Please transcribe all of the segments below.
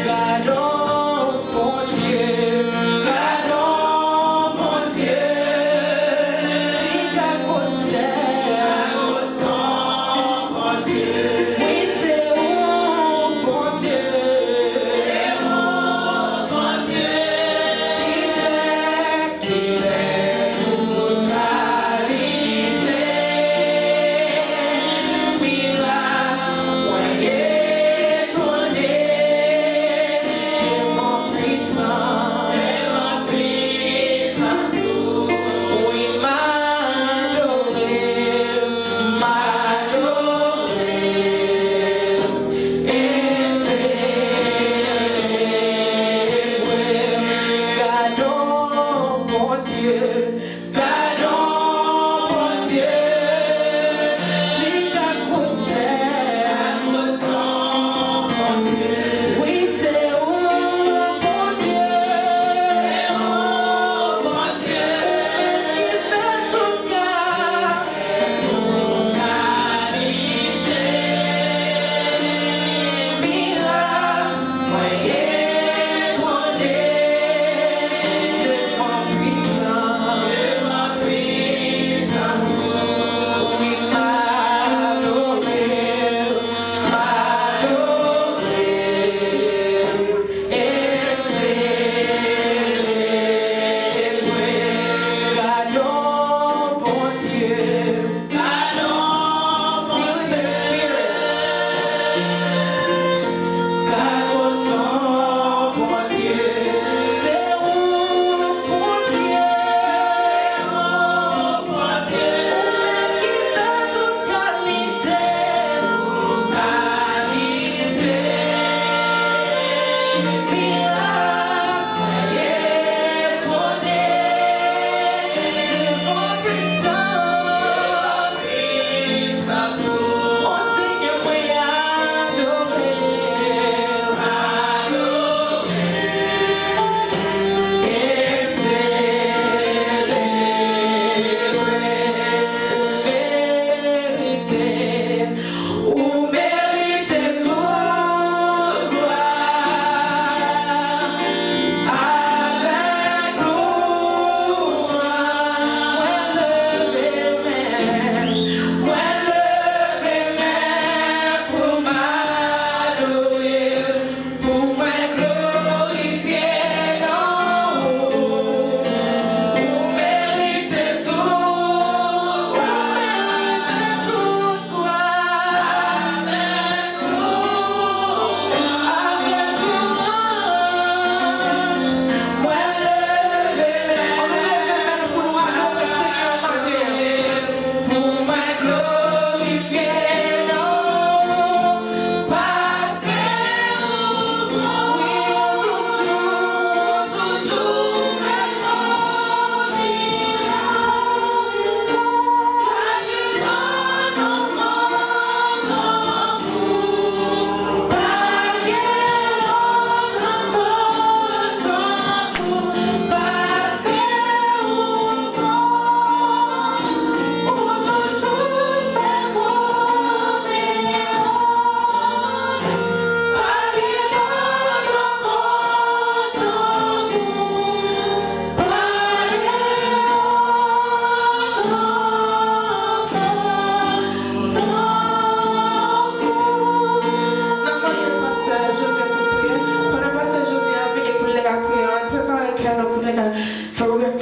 God, oh, pour Dieu.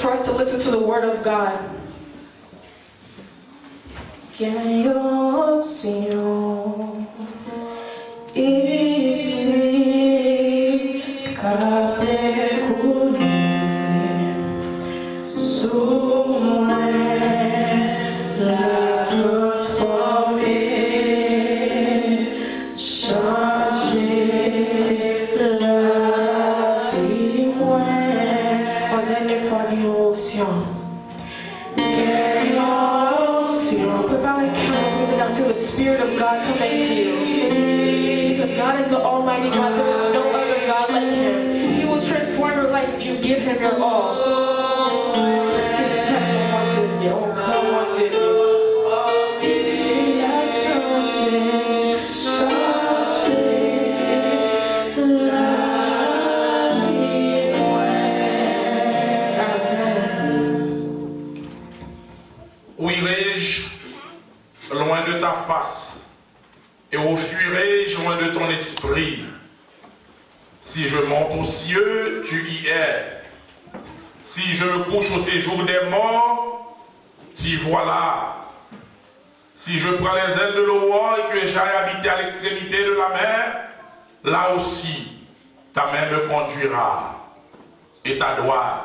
for us to listen to the word of God. Que opción ici capecune sous moi la transformer, changer la vie moi. En dernière fois, option. The Spirit of God coming to you. Because God is the Almighty God. There is no other God like Him. He will transform your life if you give Him your all. Let's get set. Où irai-je loin de ta face, et où fuirai-je loin de ton esprit? Si je monte aux cieux, tu y es. Si je me couche au séjour des morts, t'y voilà. Si je prends les ailes de l'aurore et que j'aille habiter à l'extrémité de la mer, là aussi, ta main me conduira et ta droite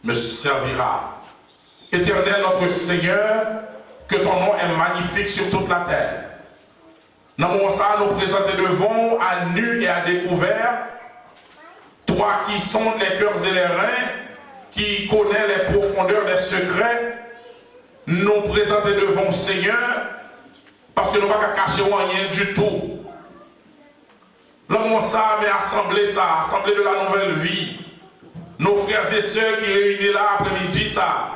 me servira. Éternel notre Seigneur, que ton nom est magnifique sur toute la terre. Nous nous présenter devant à nu et à découvert, toi qui sondes les cœurs et les reins, qui connais les profondeurs des secrets, nous présenter devant Seigneur, parce que nous ne pouvons pas cacher rien du tout. L'homme ça, mais assemblée de la nouvelle vie, nos frères et sœurs qui réunis là après-midi ça.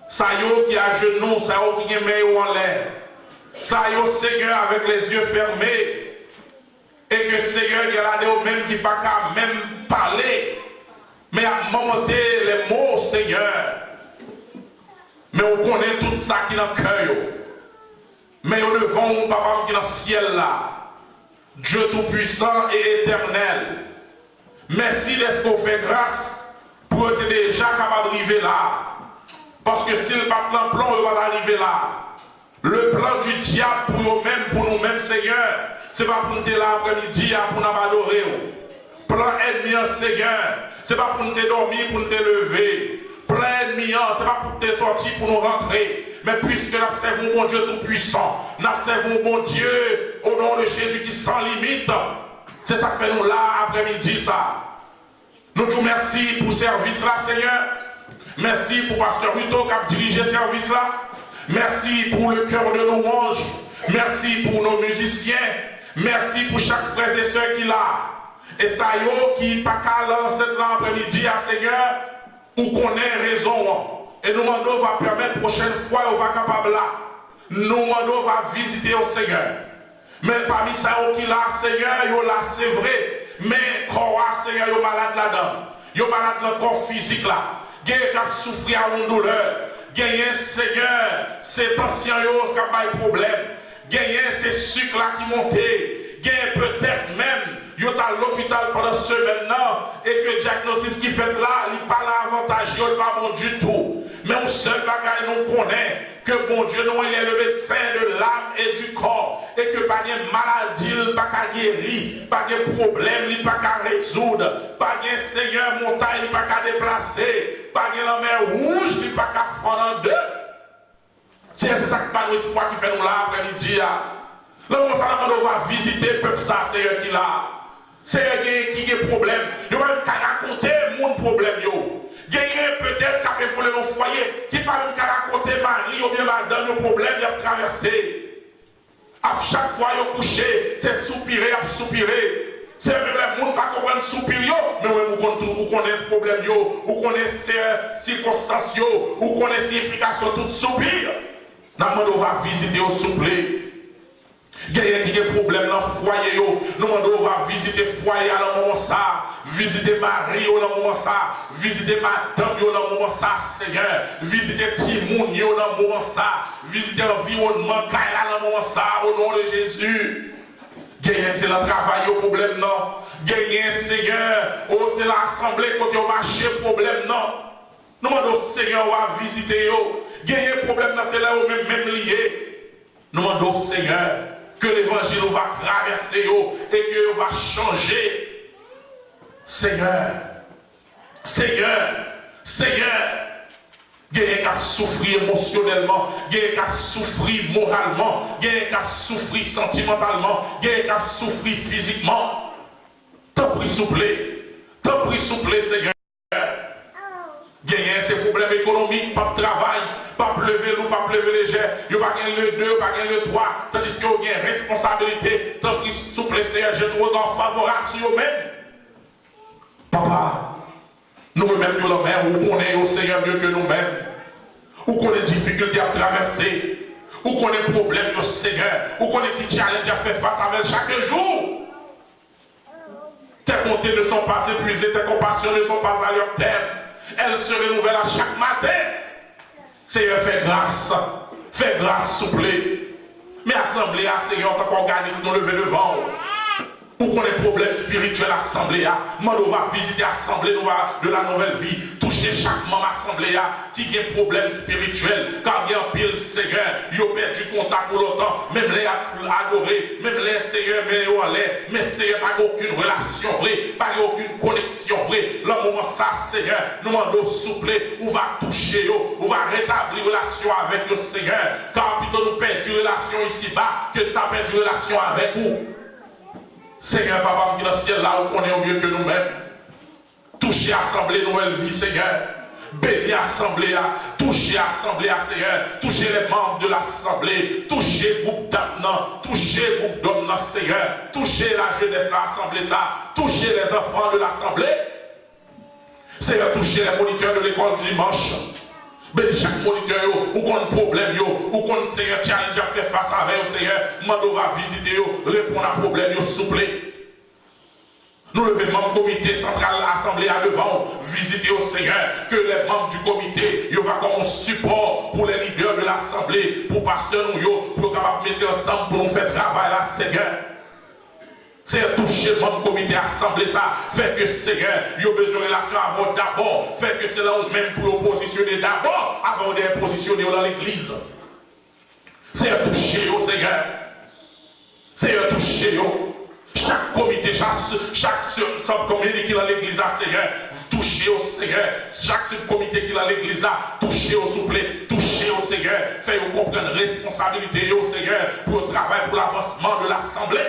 Ça y est qui a genoux, ça y est qui met en l'air. Ça y est Seigneur avec les yeux fermés. Et que Seigneur il y a là même qui pas qu'à même parler. Mais à monter les mots Seigneur. Mais on connaît tout ça qui est dans le cœur. Mais au devant mon papa qui est dans le ciel là. Dieu tout-puissant et éternel. Merci d'être qu'on fait grâce pour être déjà capable d'arriver là. Parce que si le plan, on va arriver là. Le plan du diable pour nous-mêmes, Seigneur, c'est pas pour nous là après-midi, pour nous adorer. Plan ennemi, Seigneur, c'est pas pour nous dormir, pour nous lever. Plan ennemi, c'est pas pour nous sortir, pour nous rentrer. Mais puisque nous servons bon Dieu tout-puissant, nous servons bon Dieu au nom de Jésus qui sans limite. C'est ça que fait nous là, après-midi, ça. Nous te merci pour ce service là, Seigneur. Merci pour Pasteur Ruto qui a dirigé ce service là. Merci pour le cœur de louange. Merci pour nos musiciens. Merci pour chaque frère et soeur qui l'a. Et ça y qui pas qu'à lancer l'après-midi à Seigneur, ou qu'on ait raison. Et nous demandons va permettre la prochaine fois on va capable là. Nous demandons va visiter au Seigneur. Mais parmi ça qui là, Seigneur, yo là c'est vrai. Mais quoi, Seigneur, yo malade là-dedans. Yo malade dans le corps physique là. Gagne qui souffrir à une douleur. Gagne, Seigneur, c'est ancien yo qui a des problèmes. Gagne ces sucres là qui montent. Gagne peut-être même. Yo à l'hôpital pendant ce maintenant et que le diagnostic qui fait là, il pas l'avantage, il pas bon du tout. Mais on seul bagage nous connaît que bon Dieu nous il est le médecin de l'âme et du corps et que pas de maladie, il pas qu'à guérir, pas de problème, il pas qu'à résoudre, pas de Seigneur montagne, il pas qu'à déplacer, pas de la mer rouge, il pas qu'à fondre en deux. C'est ça que pas nous espoir qui fait nous là après-midi. Là, on va visiter le peuple ça, Seigneur qui là. Seigneur qui a des problèmes. Yo même qu'à raconter mon problème yo. Quelqu'un peut-être qui a fait le foyer, qui pas même qu'à raconter mari ou bien madame le problème il a traversé. À chaque fois yo couché, c'est soupirer, à soupirer. C'est même les gens qui ne comprennent pas soupir, mais vous connaissez le problème, vous connaissez les circonstances, vous connaissez l'efficacité de tout soupir. Nous va visiter au souple. Il y a des problèmes dans le foyer. Nous va visiter le foyer à un moment ça, visiter Marie à un moment ça, visiter madame à un moment ça, Seigneur, visiter Timoun à un moment ça, visiter l'environnement à un moment ça, au nom de Jésus. C'est le travail au problème, non. Gagner, Seigneur, oh, c'est l'assemblée quand tu marché, problème, non. Nous demandons, Seigneur, on va visiter. Gagner problème, c'est là où même lié. Nous demandons, Seigneur, que l'évangile va traverser et que va changer. Seigneur, Seigneur, Seigneur. Quelqu'un qui a souffert émotionnellement, quelqu'un qui a souffert moralement, quelqu'un qui a souffert sentimentalement, quelqu'un qui a souffert physiquement. T'en prie souple, Seigneur. Quelqu'un ces problèmes économiques, pas de travail, pas de lever l'eau, pas de lever les jets, il n'y a pas le 2, pas le 3, tandis qu'il y a une responsabilité. T'en prie souple, Seigneur, j'ai trop favorable sur eux-mêmes. Papa. Nous remettons la main, où on est au Seigneur mieux que nous-mêmes, où on a des difficultés à traverser, où on a des problèmes au Seigneur, où on a des challenges à faire face avec chaque jour. Tes bontés ne sont pas épuisées, tes compassions ne sont pas à leur terme. Elles se renouvellent à chaque matin. Seigneur, fais grâce, souple. Mais assemblée à Seigneur, tant qu'organisme, nous lever devant. Où qu'on ait problème spirituel assemblée, on va visiter l'assemblée de la nouvelle vie, toucher chaque membre assemblée qui a un problème spirituel, car il y a un pile Seigneur, il a perdu contact pour longtemps, même les adorés, même les Seigneur, mais Seigneur, pas aucune relation vraie, pas aucune connexion vraie. Le moment ça, Seigneur, nous demandons souple, on va toucher, on va rétablir relation avec le Seigneur, car plutôt nous perdons relation ici-bas que tu as perdu relation avec vous. Seigneur, Papa, qui est dans le ciel, là où on est au mieux que nous-mêmes. Touchez l'assemblée nouvelle vie, Seigneur. Bénis l'assemblée, touchez l'assemblée, Seigneur. Touchez les membres de l'assemblée. Touchez le groupe d'âmes, touchez le groupe d'hommes, Seigneur. Touchez la jeunesse de l'assemblée, ça. Touchez les enfants de l'assemblée. Seigneur, touchez les moniteurs de l'école du dimanche. Mais chaque moniteur, ou qu'on a un problème, ou qu'on a un Seigneur challenge à faire face avec le Seigneur, nous va visiter, répondre à problème, souple. Nous levons membres du comité central assemblée à devant, visiter au Seigneur, que les membres du comité, ils vont comme un support pour les leaders de l'assemblée, pour pasteur nous, pour capable mettre ensemble pour nous faire travail là, Seigneur. C'est toucher mon comité assemblée ça, fait que Seigneur, il y a besoin de relation avant d'abord, fait que c'est là où même pour le positionner d'abord, avant de positionner dans l'église. C'est toucher au Seigneur. C'est toucher chaque comité, chaque subcomité qui est dans l'église à Seigneur, toucher au Seigneur. Chaque subcomité qui est dans l'église à toucher au souple, toucher au Seigneur, fait comprendre la responsabilité au Seigneur pour le travail, pour l'avancement de l'assemblée.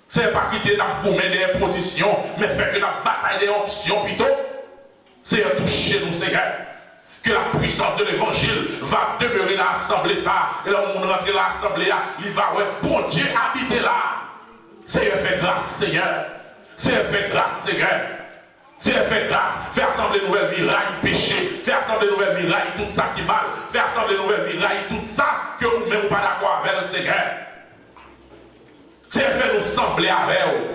C'est pas quitter la gourmet des positions, mais faire que la bataille des options plutôt. Seigneur, touchez nous, Seigneur. Que la puissance de l'évangile va demeurer dans l'assemblée, ça. Et là, on rentre dans l'assemblée, il va, ouais, bon Dieu, habiter là. Seigneur, fais grâce, Seigneur. Seigneur, fais grâce, Seigneur. Seigneur, fais grâce. Fais assembler nouvelle vie, raille, péché. Fais assembler nouvelle vie, raille, tout ça qui mal. Fais assembler nouvelle vie, raille, tout ça que vous-même vous pas d'accord avec le Seigneur. Seigneur, fais nous sembler avec vous.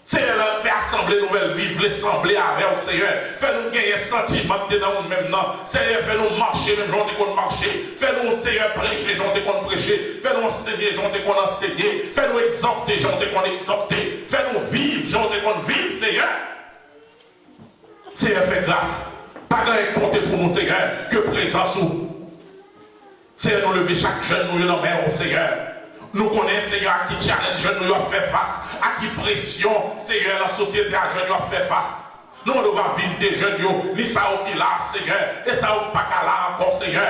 Seigneur, fais assembler nouvelle vie, fais sembler avec vous, Seigneur. Fais nous gagner un sentiment que dans nous-mêmes. Seigneur, fais nous marcher, même gens qu'on marcher. Fais nous, Seigneur, prêcher, gens qu'on prêcher. Fais nous enseigner, gens qu'on enseigner. Fais nous exhorter, gens qu'on exhorter. Fais nous vivre, gens qu'on vivre, Seigneur. Seigneur, fais grâce. Pas de compter pour nous, Seigneur, que présence nous. Seigneur, nous lever chaque jeune, nous dans main, Seigneur. Nous connaissons, Seigneur, à qui challenge nous avons fait face, à qui pression, Seigneur, la société à jeunes nous a fait face. Nous devons visiter les jeunes, ni ça qui là, Seigneur, et ça pas là encore, Seigneur.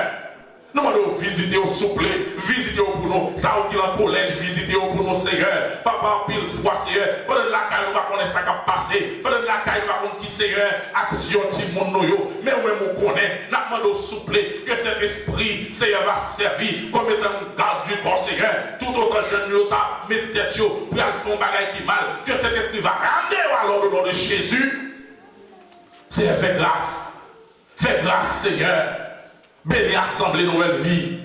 Nous devons visiter au souple, visiter au pour nous, ça qui dans le collège, visiter au pour nous, Seigneur. Papa, pile fois, Seigneur, pendant la caille, nous va connaître ça qui a passé, pendant la caille, nous va connaître qui, Seigneur, action, qui monde nous, mais nous-mêmes, nous connaissons, nous demandons au souple, que cet esprit, Seigneur, va servir comme étant un garde du corps, Seigneur. Tout autre jeune, nous avons mis tête pour aller faire un bagage qui mal, que cet esprit va ramener alors au nom de Jésus. Seigneur, fais grâce, Seigneur. Bénis l'assemblée nouvelle vie.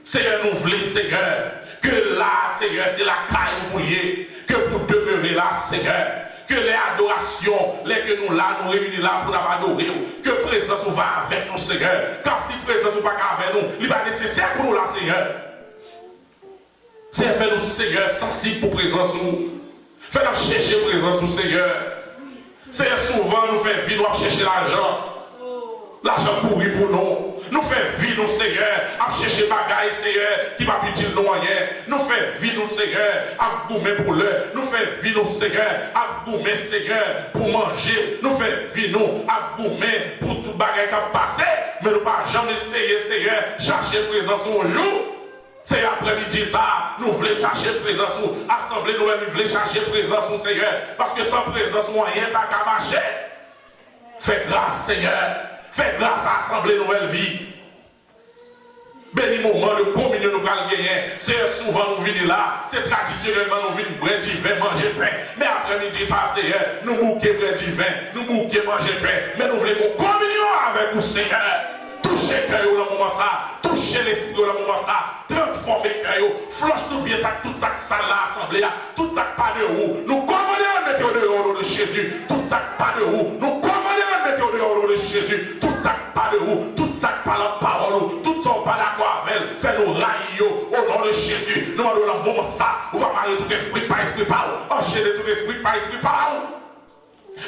Seigneur, nous voulons, Seigneur, que là, Seigneur, c'est la caille pour lier, que pour demeurer là, Seigneur, que les adorations, les que nous là, nous réunis là pour nous adorer, que présence va avec nous, Seigneur. Car si présence va pas avec nous, il va nécessaire pour nous là, Seigneur. Seigneur, fais-nous, Seigneur, sensibles pour présence nous. Fais-nous chercher présence nous, Seigneur. Seigneur, souvent nous fait vivre, nous chercher l'argent. L'argent pourri pour nous. Nous fait vivre, Seigneur, à chercher bagaille, Seigneur, qui va plus dire non rien. Nous fait vivre, Seigneur, à goumer pour l'heure. Nous fait vivre, Seigneur, à goumer, Seigneur, pour manger. Nous fait vivre, à goumer pour tout bagaille qui a passé. Mais nous pas jamais essayer, Seigneur, chercher présence au jour. C'est après-midi ça, nous voulons chercher présence, assemblée nous voulons chercher présence, Seigneur, parce que sans présence, rien pas qu'à marcher. Fais grâce, Seigneur. Fais grâce à l'Assemblée Nouvelle Vie. Béni moment de communion nous allons gagner. C'est souvent nous venons là, c'est traditionnellement nous venons bread divin, manger pain. Mais après-midi, ça, Seigneur, nous bouquons bread divin, nous bouquons manger pain. Mais nous voulons qu'on communion avec nous, Seigneur. Touchez le cœur au moment ça, touchez l'esprit au moment ça, transformez le cœur, flanche tout vieux sac, tout ça ça là, assemblée, tout ça pas de roue. Nous commandons de mettre au nom de Jésus, tout ça pas de roue. Nous commandons de mettre au nom de Jésus, tout ça pas de roue, tout ça pas la parole, tout ça pas d'accord avec elle. Fais-nous railler au nom de Jésus. Nous allons dans le moment ça, on va marier tout esprit par esprit par enchaîner tout esprit par esprit par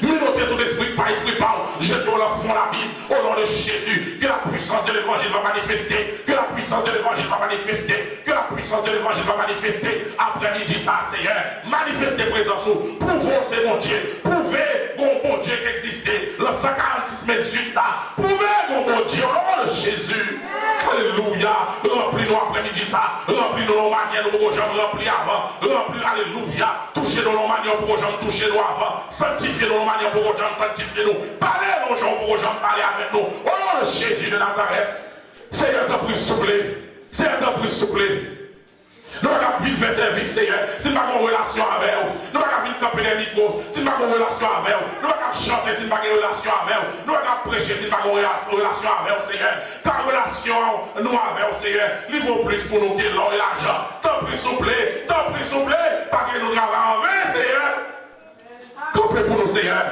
Minotez tout esprit par esprit par jetons le fond la Bible au nom de Jésus. Que la puissance de l'évangile va manifester. Que la puissance de l'évangile va manifester. Que la puissance de l'évangile va manifester. Après-midi, ça, Seigneur. Manifestez présence. Prouvez, c'est mon Dieu. Prouvez, bon Dieu qui existait. Le 146 mètres sur ça. Prouvez, bon Dieu, au nom de Jésus. Alléluia. Remplis-nous après-midi, ça. Remplis-nous nos manières, nous pouvons jamais remplir avant. Remplis, alléluia. Touchez-nous nos manières, nous pouvons jamais toucher nous avant. Sanctifiez-nous nos manières, nous pouvons jamais sanctifier nous. Parlez nos gens, nous pouvons jamais parler avec nous. Au nom de Jésus de Nazareth. Seigneur, t'as pris souffler. Seigneur, t'as pris souffler. Nous n'avons pas faire service, Seigneur, si nous n'avons pas une relation avec vous. Nous n'avons pas venir camper les micros, si nous n'avons pas une relation avec vous. Nous n'avons pas chanter, si nous n'avons pas une relation avec vous. Nous n'avons pas prêcher, si nous n'avons pas une relation avec vous, Seigneur. Ta relation, nous avec vous, Seigneur, il vaut plus pour nous que l'or et l'argent. Tant plus souple, pas que nous travaillons en vain, Seigneur. Campez pour nous, Seigneur.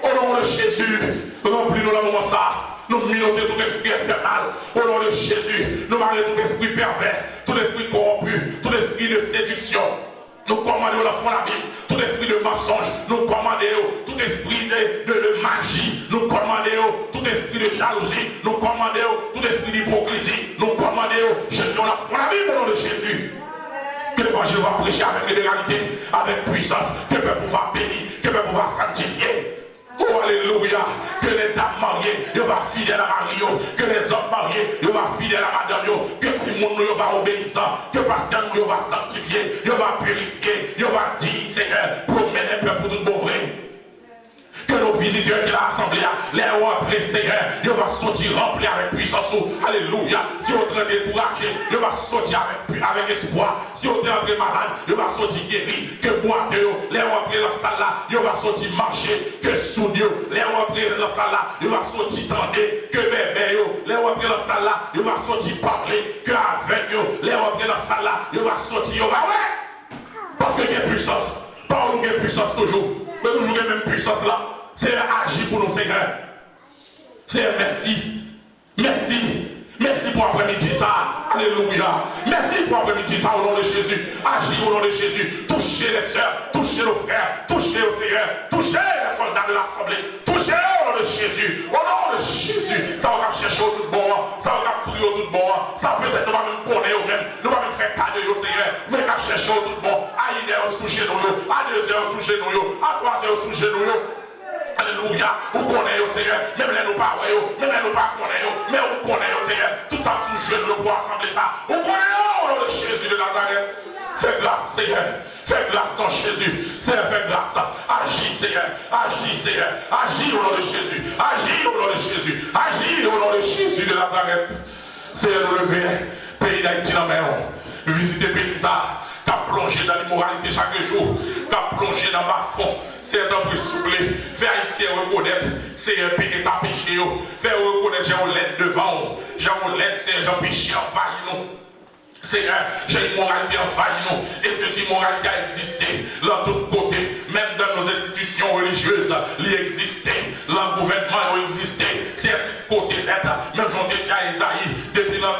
Au nom de Jésus, remplis-nous le moment ça. Nous minotons tout esprit infernal. Au nom de Jésus, nous marions tout esprit pervers, tout esprit corrompu, tout esprit de séduction. Nous commandons la foi la Bible, tout esprit de mensonge. Nous commandons tout esprit de magie. Nous commandons tout esprit de jalousie. Nous commandons tout esprit d'hypocrisie. Nous commandons, jetons la foi la Bible au nom de Jésus. Que l'évangile va prêcher avec libéralité, avec puissance, que le peuple va bénir, que le peuple va sanctifier. Oh alléluia, que les dames mariées, ils vont fidèles à Mario, que les hommes mariés, ils vont fidèles à Madame, que tout le monde va obéissant, que pasteur nous va sanctifier, il va purifier, il va visiteurs qui l'a assemblé, les rentrés, Seigneur, il va sortir rempli avec puissance. Alléluia. Si on est découragé, il va sortir avec espoir. Si on est entré malade, il va sortir guéri. Que boiteux, les rentrés dans la salle là, il va sortir marcher. Que sourds, les rentrés dans la salle là, il va sortir tendre. Que bébé, les rentrés dans la salle là, il va sortir parler. Que aveugle, les rentrés dans la salle là, il va sortir. Ouais. Parce qu'il y a puissance. Pas où il y a puissance toujours. Mais toujours la même puissance là. C'est agir pour nos Seigneur. C'est merci. Merci. Merci pour après-midi ça. Alléluia. Merci pour après-midi ça au nom de Jésus. Agir au nom de Jésus. Touchez les sœurs, touchez nos frères, touchez au Seigneur, touchez les soldats de l'Assemblée. Touchez au nom de Jésus. Au nom de Jésus. Ça va chercher au tout bon. Ça va prier au tout bon. Ça peut-être nous va même connaître au même. Nous va même faire cadeau au Seigneur. Mais qu'à chercher au tout bon. À 1 heure sous chez nous. À 2 heures sous chez nous. À 3 heures sous chez nous. Alléluia, vous connaissez au Seigneur, même les nous pas, même les nous pas connaissez, mais vous connaissez au Seigneur, tout ça sous jeune le bois assembler ça, vous connaissez au nom de Jésus de Nazareth. Fais grâce Seigneur, fais grâce dans Jésus, Seigneur, fais grâce, agis Seigneur, agis Seigneur, agis au nom de Jésus, agis au nom de Jésus, agis au nom de Jésus de Nazareth. Seigneur, nous lever, pays d'Haïti dans la main, visiter le pays ça. Qui a plongé dans l'immoralité chaque jour, qui a plongé dans ma fond, c'est un peu souple, faire haïtien reconnaître, c'est un pays qui est péché, faire reconnaître Jean Olette devant, Jean Olette, c'est Jean péché envahi nous. Seigneur, j'ai une moralité envahie nous, et ceci moralité a existé, dans tous côtés, même dans nos institutions religieuses, il existait, dans le gouvernement il existait, c'est côté net, même j'en ai déjà Isaïe, depuis la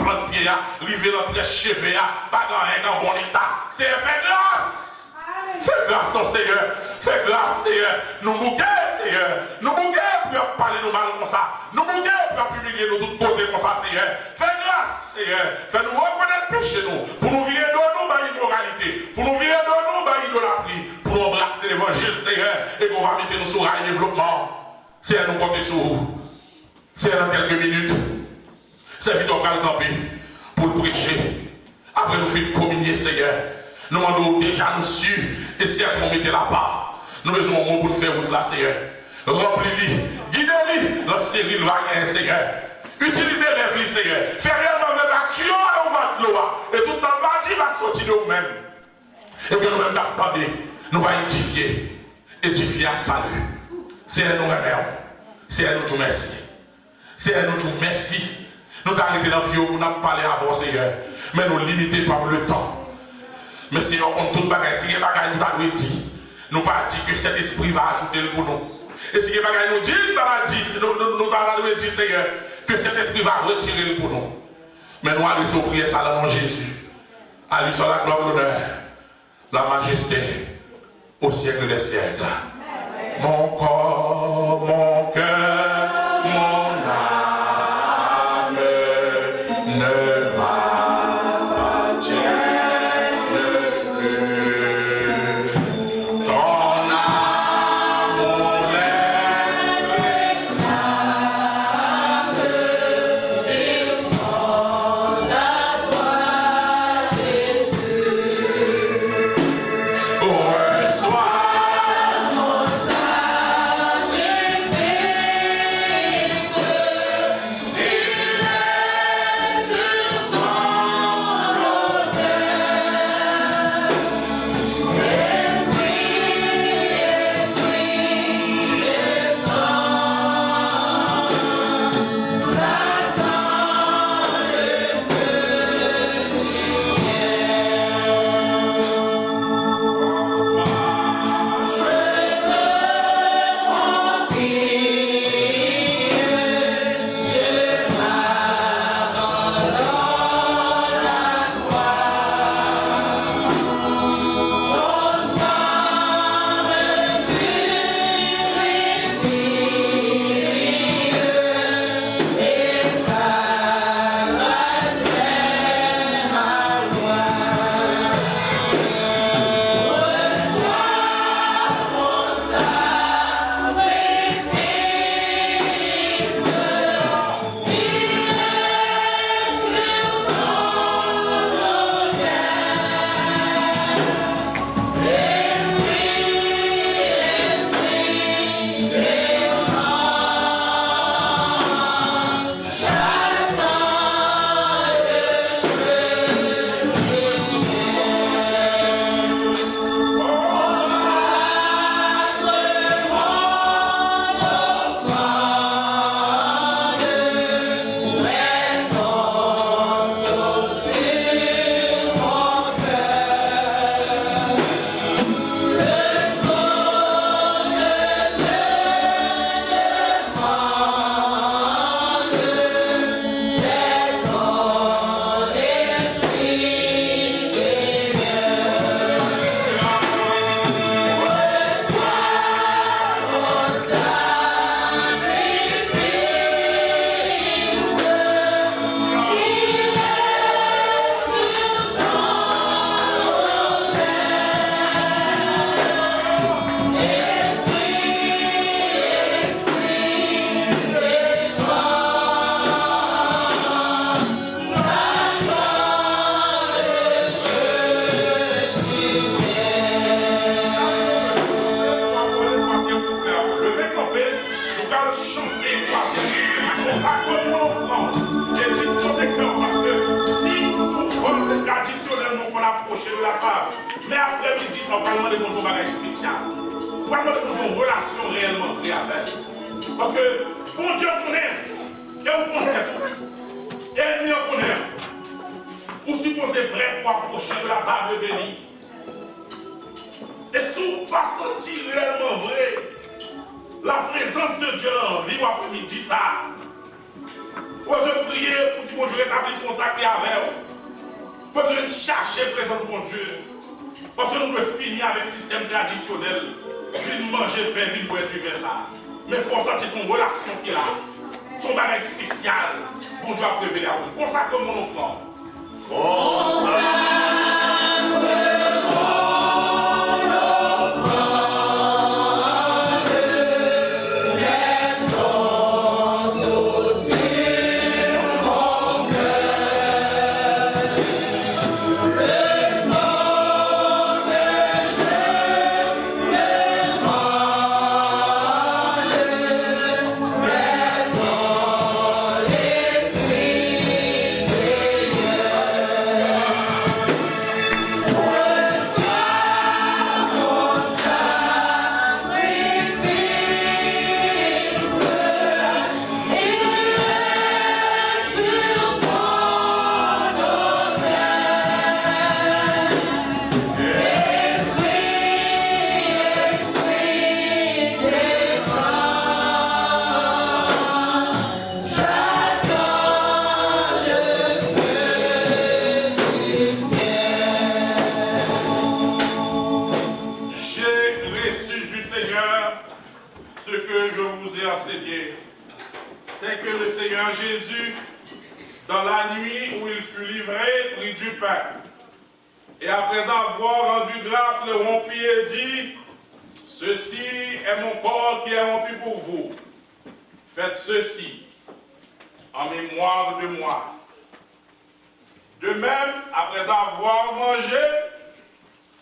plante pied, livré notre cheveux, pas dans un bon état, c'est fait grâce. Fais grâce ton Seigneur, fais grâce Seigneur, nous bouquets Seigneur, nous bouquets pour parler nous mal comme ça, nous bouquets pour publier nous tous côtés comme ça Seigneur, fais grâce Seigneur, fais-nous reconnaître péché nous, pour nous virer de nous par immoralité, pour nous virer de nous par idolâtrie, pour nous embrasser l'évangile Seigneur, et qu'on va mettre nous sur rail développement. Seigneur, nous comptons sur vous. Seigneur, dans quelques minutes, c'est Victor va camper pour le prêcher. Après nous faire communier Seigneur. Nous demandons déjà nous sûrs et si on mettait là-bas, nous besoin de mot pour nous faire route là, Seigneur. Remplis-les, guidez-les, lancez-les le vaillant, Seigneur. Utilisez les vies, Seigneur. Faites réellement le action et on va de l'eau. Et tout ça va sortir de nous-mêmes. Et que nous-mêmes n'attendons, nous allons édifier à salut. Seigneur, nous remercions. Seigneur, nous te merci. Seigneur, nous te merci. Nous t'arrêtons arrêté dans le pied pour nous parler avant, Seigneur. Mais nous limiter par le temps. Mais si on compte tout le bagage, si les bagages nous avons dit, nous pas dit que cet esprit va ajouter pour nous. Et si les bagages nous disent, nous avons dit, Seigneur, que cet esprit va retirer pour nous. Mais nous allons prier ça dans le nom de Jésus. À lui soit la gloire, l'honneur, la majesté, au siècle des siècles. Mon corps, mon cœur, mon âme ne m'appartient. Reçois mon sacrifice. consacre mon offrande et disposez cœur parce que si souvent c'est traditionnellement qu'on approche de la table, mais après-midi, ça va demander qu'on trouve un bagage spécial. On va demander qu'on trouve une relation réellement vraie avec elle. Parce que bon Dieu qu'on aime, et on connaît tout, et ennemi on connaît. Vous supposez prêt pour approcher de la table bénie. Et si vous ne pas senti réellement vrai, la présence de Dieu dans la vie ou après-midi, ça. Vous pouvez prier pour que mon Dieu rétablisse contact avec vous. Vous pouvez chercher la présence de mon Dieu. Parce que nous devons finir avec le système traditionnel. Vine manger, pain, vine boire du vin, ça. Mais il faut sentir son relation qu'il a. Son bagage spécial. Mon Dieu a révélé à vous. Consacre mon offrande. C'est que le Seigneur Jésus, dans la nuit où il fut livré, prit du pain. Et après avoir rendu grâce, le rompit et dit, « Ceci est mon corps qui est rompu pour vous. Faites ceci en mémoire de moi. » De même, après avoir mangé,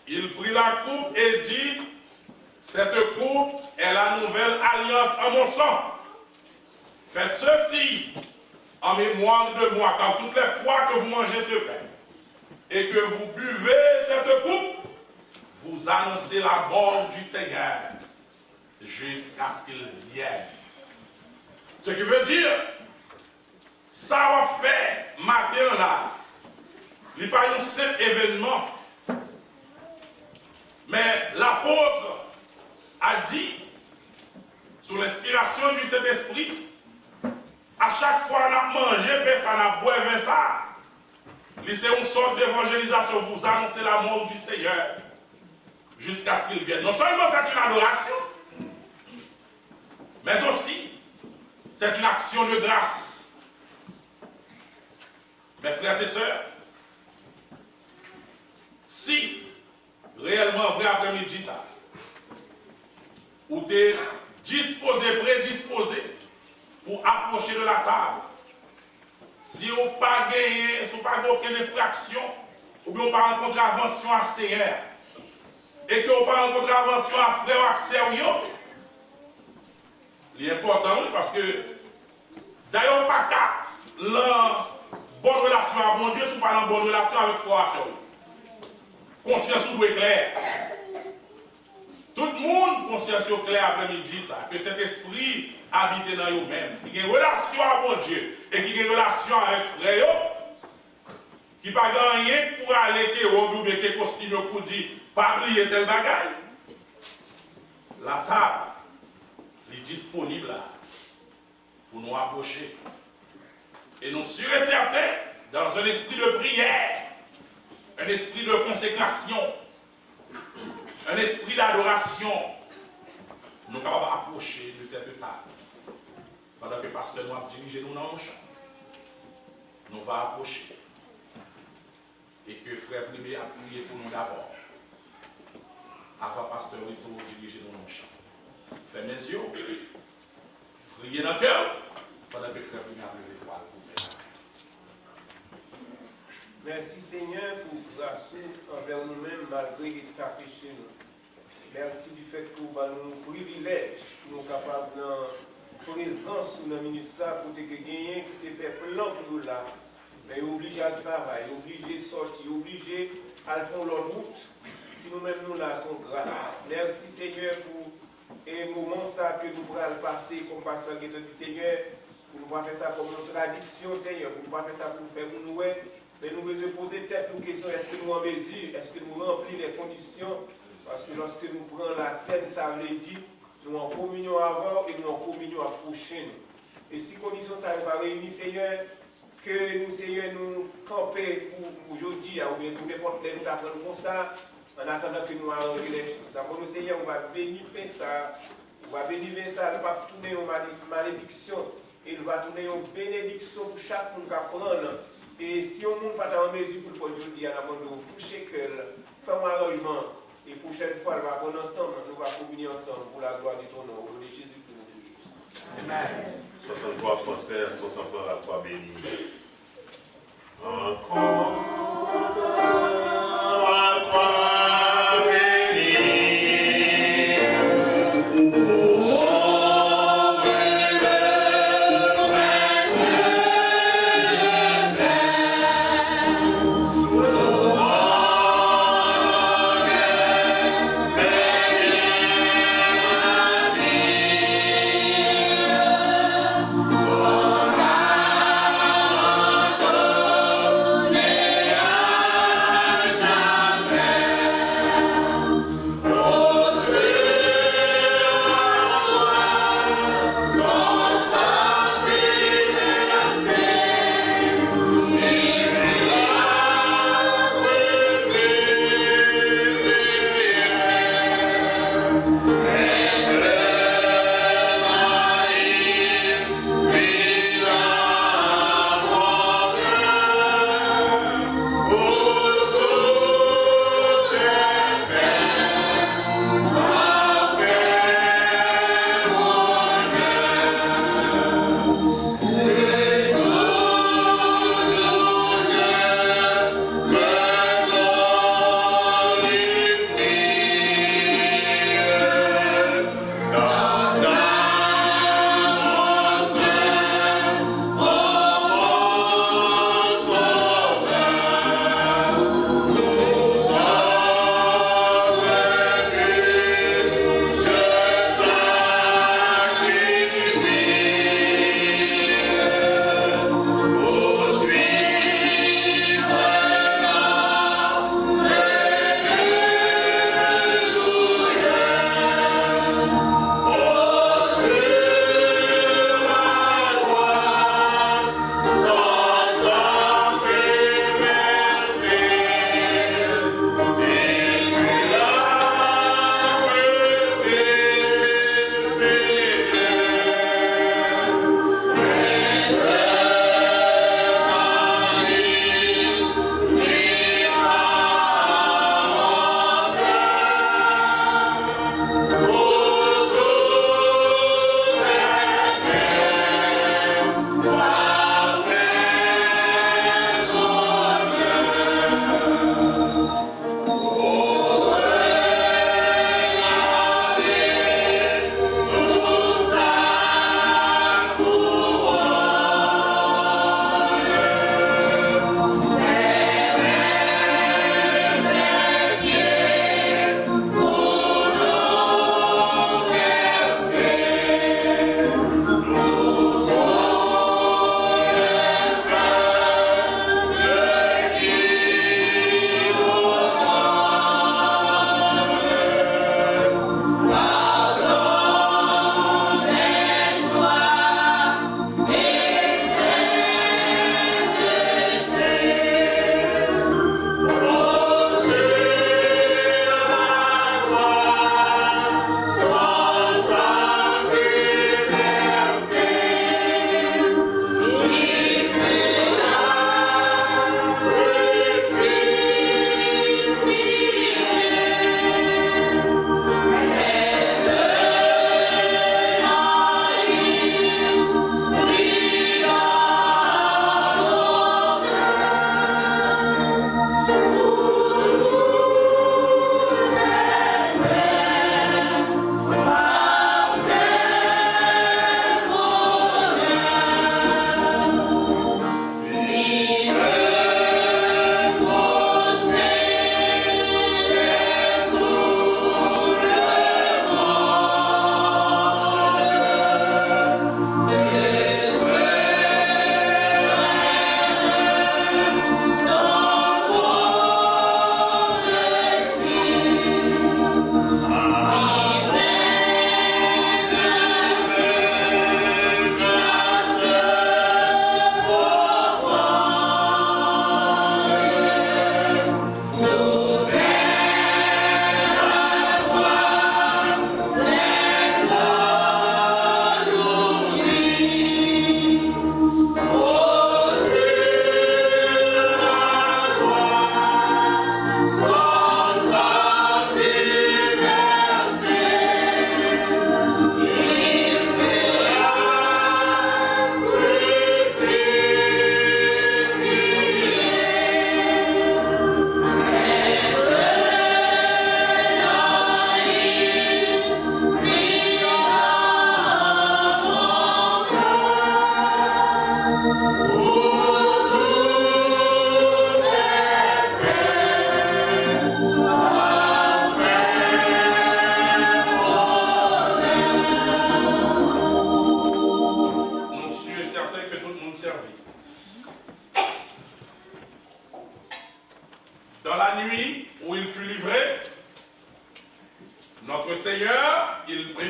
il prit la coupe et dit, « Cette coupe est la nouvelle alliance en mon sang. Faites ceci en mémoire de moi, car toutes les fois que vous mangez ce pain et que vous buvez cette coupe, vous annoncez la mort du Seigneur jusqu'à ce qu'il vienne. » Ce qui veut dire, ça va faire matin là. Il n'est pas un simple événement. Mais l'apôtre a dit, sous l'inspiration du Saint-Esprit, à chaque fois qu'on a mangé, personne n'a boivé ça. C'est une sorte d'évangélisation. Vous annoncez la mort du Seigneur jusqu'à ce qu'il vienne. Non seulement c'est une adoration, mais aussi c'est une action de grâce. Mes frères et sœurs, si réellement vrai après-midi ça, ou t'es disposé, prédisposé pour approcher de la table, si vous n'avez pas gagné, si vous n'avez pas aucune infraction, ou bien vous n'avez pas rencontré invention à Seigneur, et que vous n'avez pas rencontré invention à frère ou à sœur, il est important parce que d'ailleurs, pas qu'à la bonne relation avec mon Dieu, si vous pas en bonne relation avec frère et sœur. Conscience ou claire. Tout le monde conscience ou claire après-midi ça, que cet esprit habite dans eux-mêmes, qui a une relation avec mon Dieu et qui a une relation avec frère, qui n'a pas rien pour aller ou bien que costume pour dire pas oublier tel bagaille. La table est disponible là pour nous approcher. Et nous sûrs et certains, dans un esprit de prière, un esprit de consécration, un esprit d'adoration, nous sommes capables d'approcher de cette table. Pendant que le pasteur nous a dirigé nous dans le champ, nous allons approcher. Et que frère privé a prié pour nous d'abord. Avant le pasteur retour diriger nous dans le champ. Fermez mes yeux, priez dans le cœur, pendant que frère privé a prié les voiles pour nous. Merci Seigneur pour grâce envers nous-mêmes malgré les péchés nous. Merci du fait que vous avez nous privilège pour nous capables présence dans la minute ça pour te gagner, qui te fait plan pour nous là. Mais obligé à travailler, obligé à sortir, obligé à faire leur route. Si nous-mêmes nous là sommes grâce. Merci Seigneur pour et moment ça que nous pourrons passer comme pasteur qui te dit Seigneur, pour nous pas faire ça comme une tradition Seigneur, pour nous pas faire ça pour faire pour nous, mais nous devons poser tête nos questions, est-ce que nous en mesure, est-ce que nous remplissons les conditions, parce que lorsque nous prenons la scène, ça veut dire nous en communion avant et nous en communion à prochaine. Et si conditions ça n'est pas réunies, Seigneur, que nous Seigneur nous camper pour aujourd'hui, ou bien pour n'importe quel nous apprendre comme ça, en attendant que nous arrangions les choses. D'abord, nous, Seigneur, on va bénir ça, on va bénir ça, on va tourner une malédiction, et on va tourner une bénédiction pour chaque monde qui apprend. Et si on ne pas en mesure pour le aujourd'hui, on va toucher que faire un arrangement, et prochaine fois, on va prendre ensemble, nous allons communier ensemble pour la gloire de ton nom, au nom de Jésus pour nous bénir. Amen. 63 Français, contemporain à toi béni. Encore. Yeah.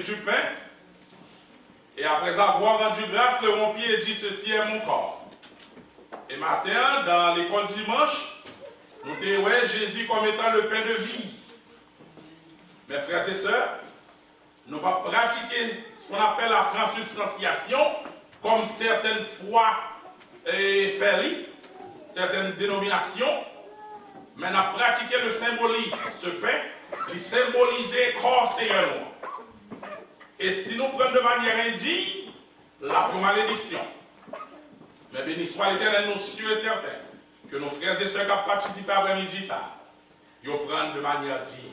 du pain. Et après avoir rendu grâce, le rompit et dit, ceci est mon corps. Et matin, dans l'école dimanche, nous voyons Jésus comme étant le pain de vie. Mes frères et sœurs, nous allons pratiquer ce qu'on appelle la transubstantiation, comme certaines fois fait certaines dénominations, mais nous avons pratiqué le symbolisme. Ce pain, il symbolisait corps Seigneur. Et si nous prenons de manière indigne, la malédiction. Mais béni soit l'Éternel, nous sûrs et certains que nos frères et sœurs qui ont participé à après-midi, ça, ils prennent de manière digne.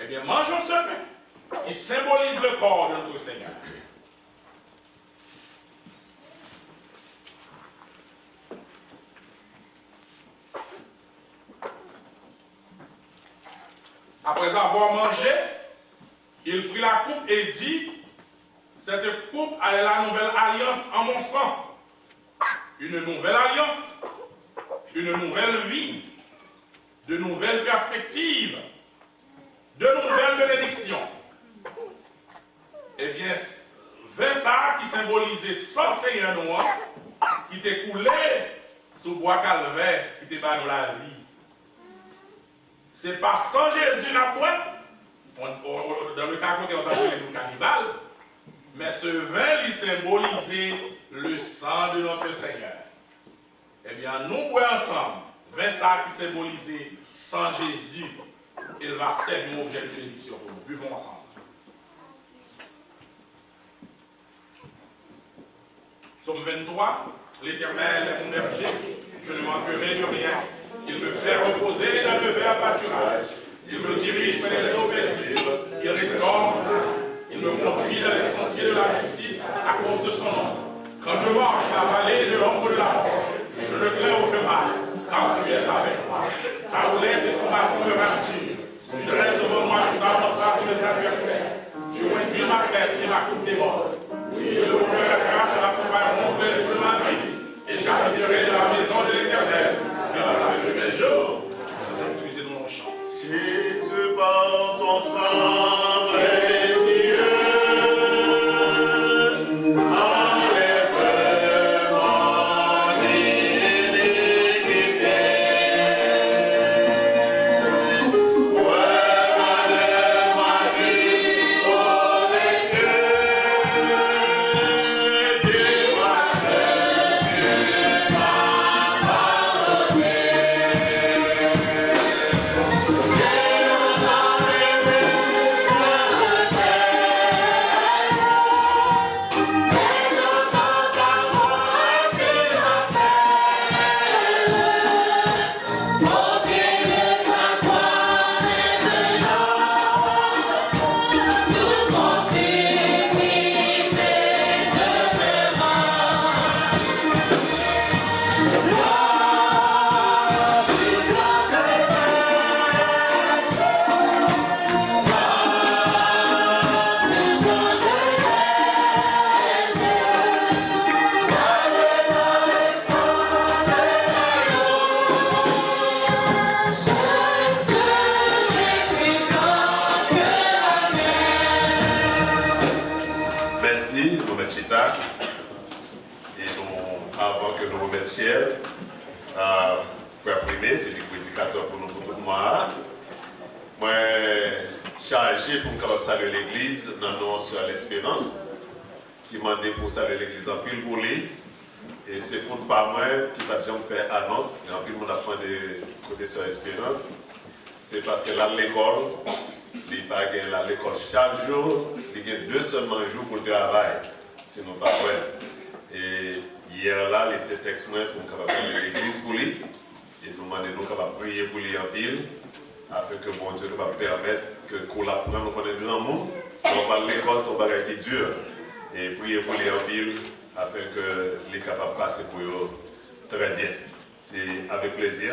Eh bien, mangeons ce pain qui symbolise le corps de notre Seigneur. Après avoir mangé, il prit la coupe et dit, cette coupe est la nouvelle alliance en mon sang. Une nouvelle alliance, une nouvelle vie, de nouvelles perspectives, de nouvelles bénédictions. Eh bien, vers ça qui symbolisait sang Seigneur noir, qui t'est coulé sous bois calvaire, qui t'est bas dans la vie. C'est par sang Jésus n'a point, dans le cas où on a fait le cannibale, mais ce vin lui symbolisait le sang de notre Seigneur. Eh bien, nous bois ensemble, vin ça qui symbolisait sang Jésus, il va servir objet de bénédiction pour nous. Buvons ensemble. Psaume 23, l'Éternel est mon berger, je ne manquerai de rien. Il me fait reposer dans le vert pâturage. Il me dirige vers les eaux paisibles. Il restaure. Il me conduit dans les sentiers de la justice à cause de son nom. Quand je marche dans la vallée de l'ombre de la mort, je ne crains aucun mal, car tu es avec moi. Ta houlette et ton bâton me rassurent. Tu dresses devant moi une arme en face de mes adversaires. Tu oindis ma tête et ma coupe déborde. Oui, le bonheur et la grâce m'accompagneront tous les jours de ma vie. Et j'habiterai dans la maison de l'Éternel. Jésus, par ton sang précieux, enlève mon iniquité. Voilà ma vie pour les cieux. Dis-moi que tu m'as pardonné. Merci, nous remettons Chita. Et nous, avant que nous remettions, frère Primé, c'est le prédicateur pour nous pour tout le mois. Moi, chargé pour me saluer l'église dans le nom sur l'espérance, qui m'a demandé pour saluer l'église en pile pour lui. Et c'est fou par moi qui va déjà me faire annonce, et en plus, on apprend de côté sur l'espérance. C'est parce que là, l'école, il va à l'école chaque jour, il y a 2 seulement jours pour le travail, sinon pas vrai. Et hier là, il était texte pour nous faire l'église pour lui, et nous demandons de prier pour lui en pile, afin que bon Dieu va permettre que qu'on l'apprenne, nous connaissons grand monde, on va à l'école, c'est un bagage qui dure, et prier pour lui en pile, afin que les capables de passer pour eux très bien. C'est avec plaisir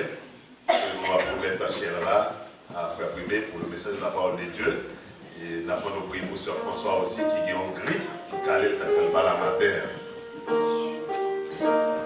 que nous allons mettre ta chair là, à Frère Primé pour le message de la parole de Dieu. Et nous allons prier pour Sœur François aussi qui est en gris, qui calé, ça ne fait pas la matière. Amen.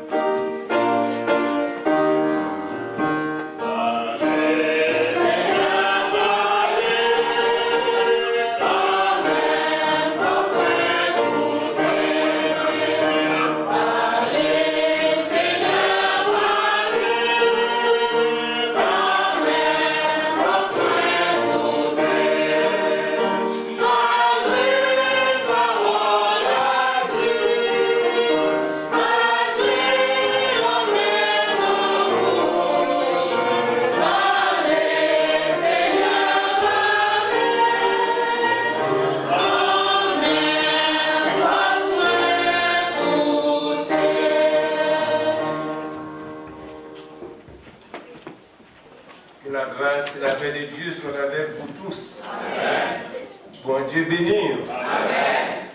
bénir. Amen.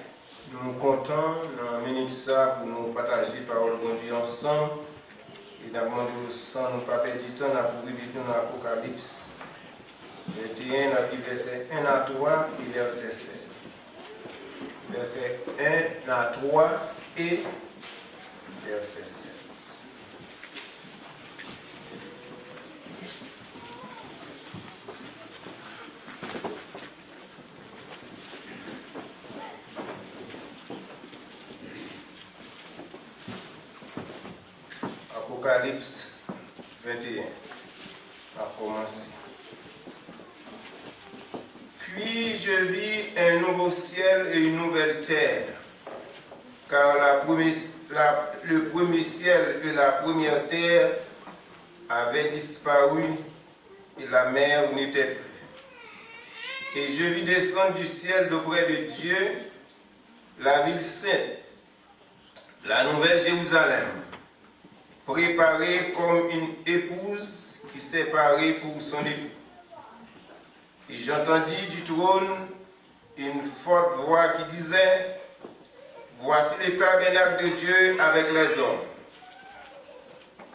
Nous sommes contents dans la minute ça pour nous partager la parole de Dieu ensemble. Et nous demandons sans nous pas perdre du temps, nous avons dans l'Apocalypse 21, nous verset 1 à 3 et verset 16. Verset 1 à 3 et verset 16. Apocalypse 21 a commencé. Puis je vis un nouveau ciel et une nouvelle terre, car le premier ciel et la première terre avaient disparu et la mer n'était plus. Et je vis descendre du ciel d'auprès de Dieu la ville sainte, la nouvelle Jérusalem, préparée comme une épouse qui s'est parée pour son époux. Et j'entendis du trône une forte voix qui disait, voici le tabernacle de Dieu avec les hommes.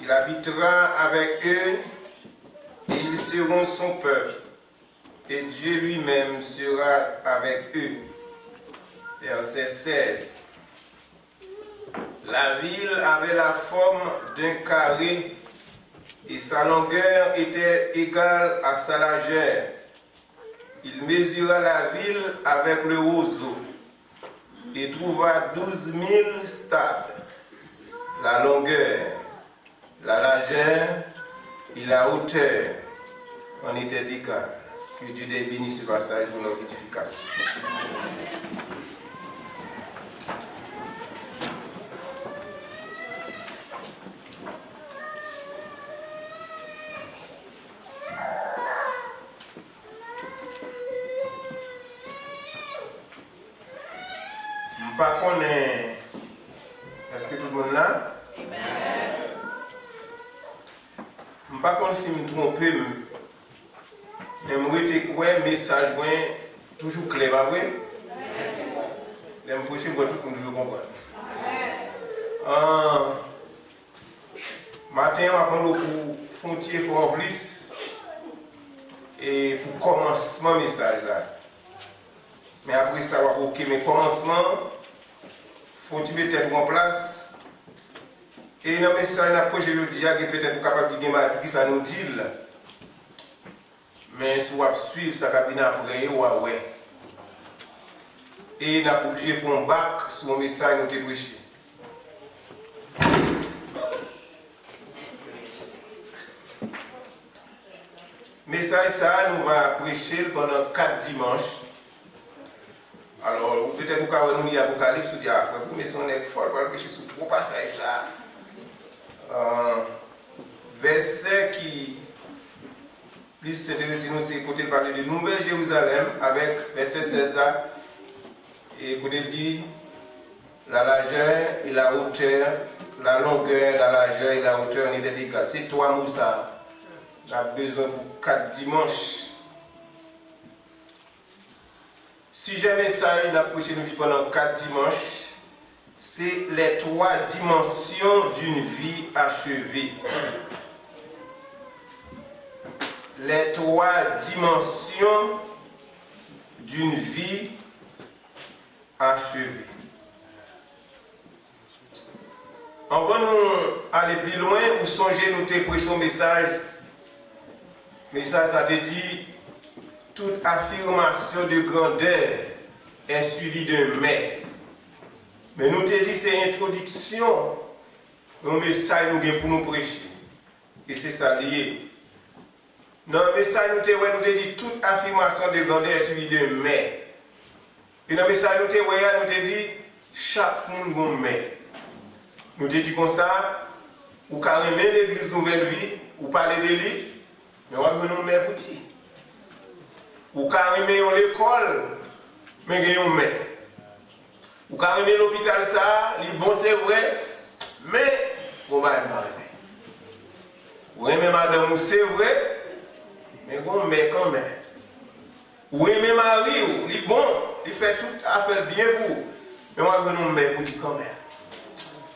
Il habitera avec eux et ils seront son peuple. Et Dieu lui-même sera avec eux. Verset 16. La ville avait la forme d'un carré et sa longueur était égale à sa largeur. Il mesura la ville avec le roseau et trouva 12 000 stades. La longueur, la largeur et la hauteur en étaient égales. Que Dieu bénisse ce passage pour notre édification. Par contre, est-ce que tout le monde là? Amen. Par contre, si je me trompe, j'aimerais te quoi message toujours clair, pas vrai? Les prochains, tout le monde comprendre. Matin, on va prendre pour frontier fort plus et pour commencement message là. Mais après ça, on va pour mes commencements. Faut tu mettre en place. Et dans le message, après, je veux dire que peut-être capable de dire qui ça nous dit. Mais si on suivre ça, après, ouais. Et nous avons obligé de faire un bac sur le message que nous avons prêché. Message ça, nous va prêcher pendant 4 dimanches. Alors, peut-être que vous avez l'Apocalypse ou frère, mais on est fort pour prêcher sur le passage ça. Verset qui plus s'intéresse nous, c'est côté parler de Nouvelle Jérusalem avec verset 16 et côté dit la largeur et la hauteur, la longueur, la largeur et la hauteur n'étaient égales. C'est 3 mots ça. On a besoin pour 4 dimanches. Si jamais ça, il a prêché nous pendant 4 dimanches, c'est les 3 dimensions d'une vie achevée. Les 3 dimensions d'une vie achevée. On va nous aller plus loin ou songer nous te prêcher un message. Mais ça te dit. Toute affirmation de grandeur est suivie d'un mais. Mais nous te dit c'est une introduction au message nous avons pour nous prêcher. Et c'est ça lié. Dans le message nous te dit toute affirmation de grandeur est suivie d'un mais. Et dans le message nous te dit chaque monde a un mais. Nous te dit comme ça, ou carrément l'église Nouvelle Vie, ou parler de lui, mais on va nous mais pour dire. Ou carrément l'école, mais il y a un mais. Ou carrément l'hôpital, ça, les bon c'est vrai, mais on va pas aimer. Ou aimer madame, c'est vrai, mais on mais quand même. Ou aimer mari, les bon, il fait tout affaire bien pour. Mais moi, je nous mets pour dire quand même.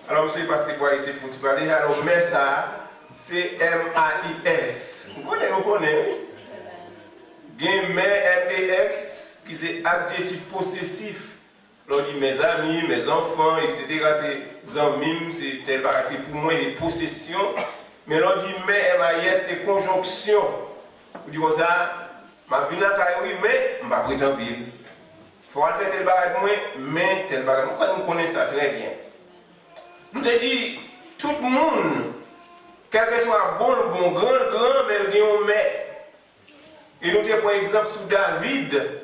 Alors, je ne sais pas c'est quoi était foutu. Alors, mais ça, c'est M-A-I-S. Vous connaissez, bien, mais M-A-X, qui c'est adjectif possessif. On dit mes amis, mes enfants, etc. C'est amis, c'est pour moi des possessions. Mais on dit mais M-A-I-S, c'est conjonction. Vous dites comme ça, je viens à oui, mais je ne vais pas prétendre bien. Il faut faire tel bagage pour moi, mais tel bagage. Pourquoi nous connaissons ça très bien? Nous te dit, tout le monde, quel que soit bon, grand, mais il y a un mais. Et nous avons par exemple sous David,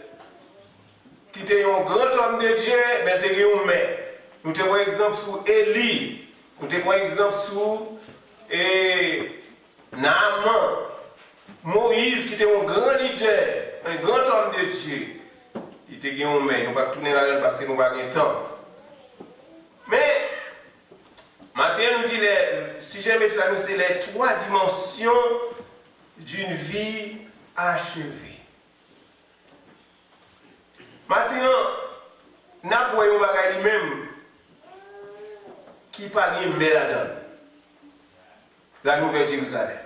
qui était un grand homme de Dieu, mais il y a un mais. Nous avons par exemple sous Élie, nous avons par exemple sous Naaman, Moïse, qui était un grand leader, un grand homme de Dieu. Il était un mais. Nous ne pouvons pas tourner là parce que nous n'avons pas de temps. Mais, maintenant, nous dit, si j'aime ça, c'est les 3 dimensions d'une vie achevée. Maintenant, nous avons un bagage même qui parle de Méladon, la Nouvelle Jérusalem.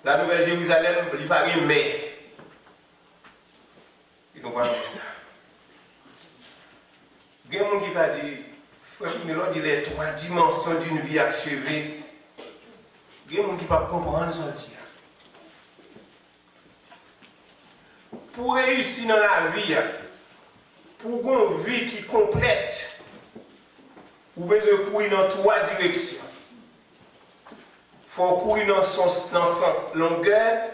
La Nouvelle Jérusalem, il parle de mer. Et nous voyons ça. Il y a des gens qui va dire, frère, il y a les 3 dimensions d'une vie achevée. Il y a des gens qui ne peuvent pas comprendre ça. Pour réussir dans la vie, pour une vie qui complète, vous avez besoin de courir dans 3 directions. Il faut courir dans le sens longueur,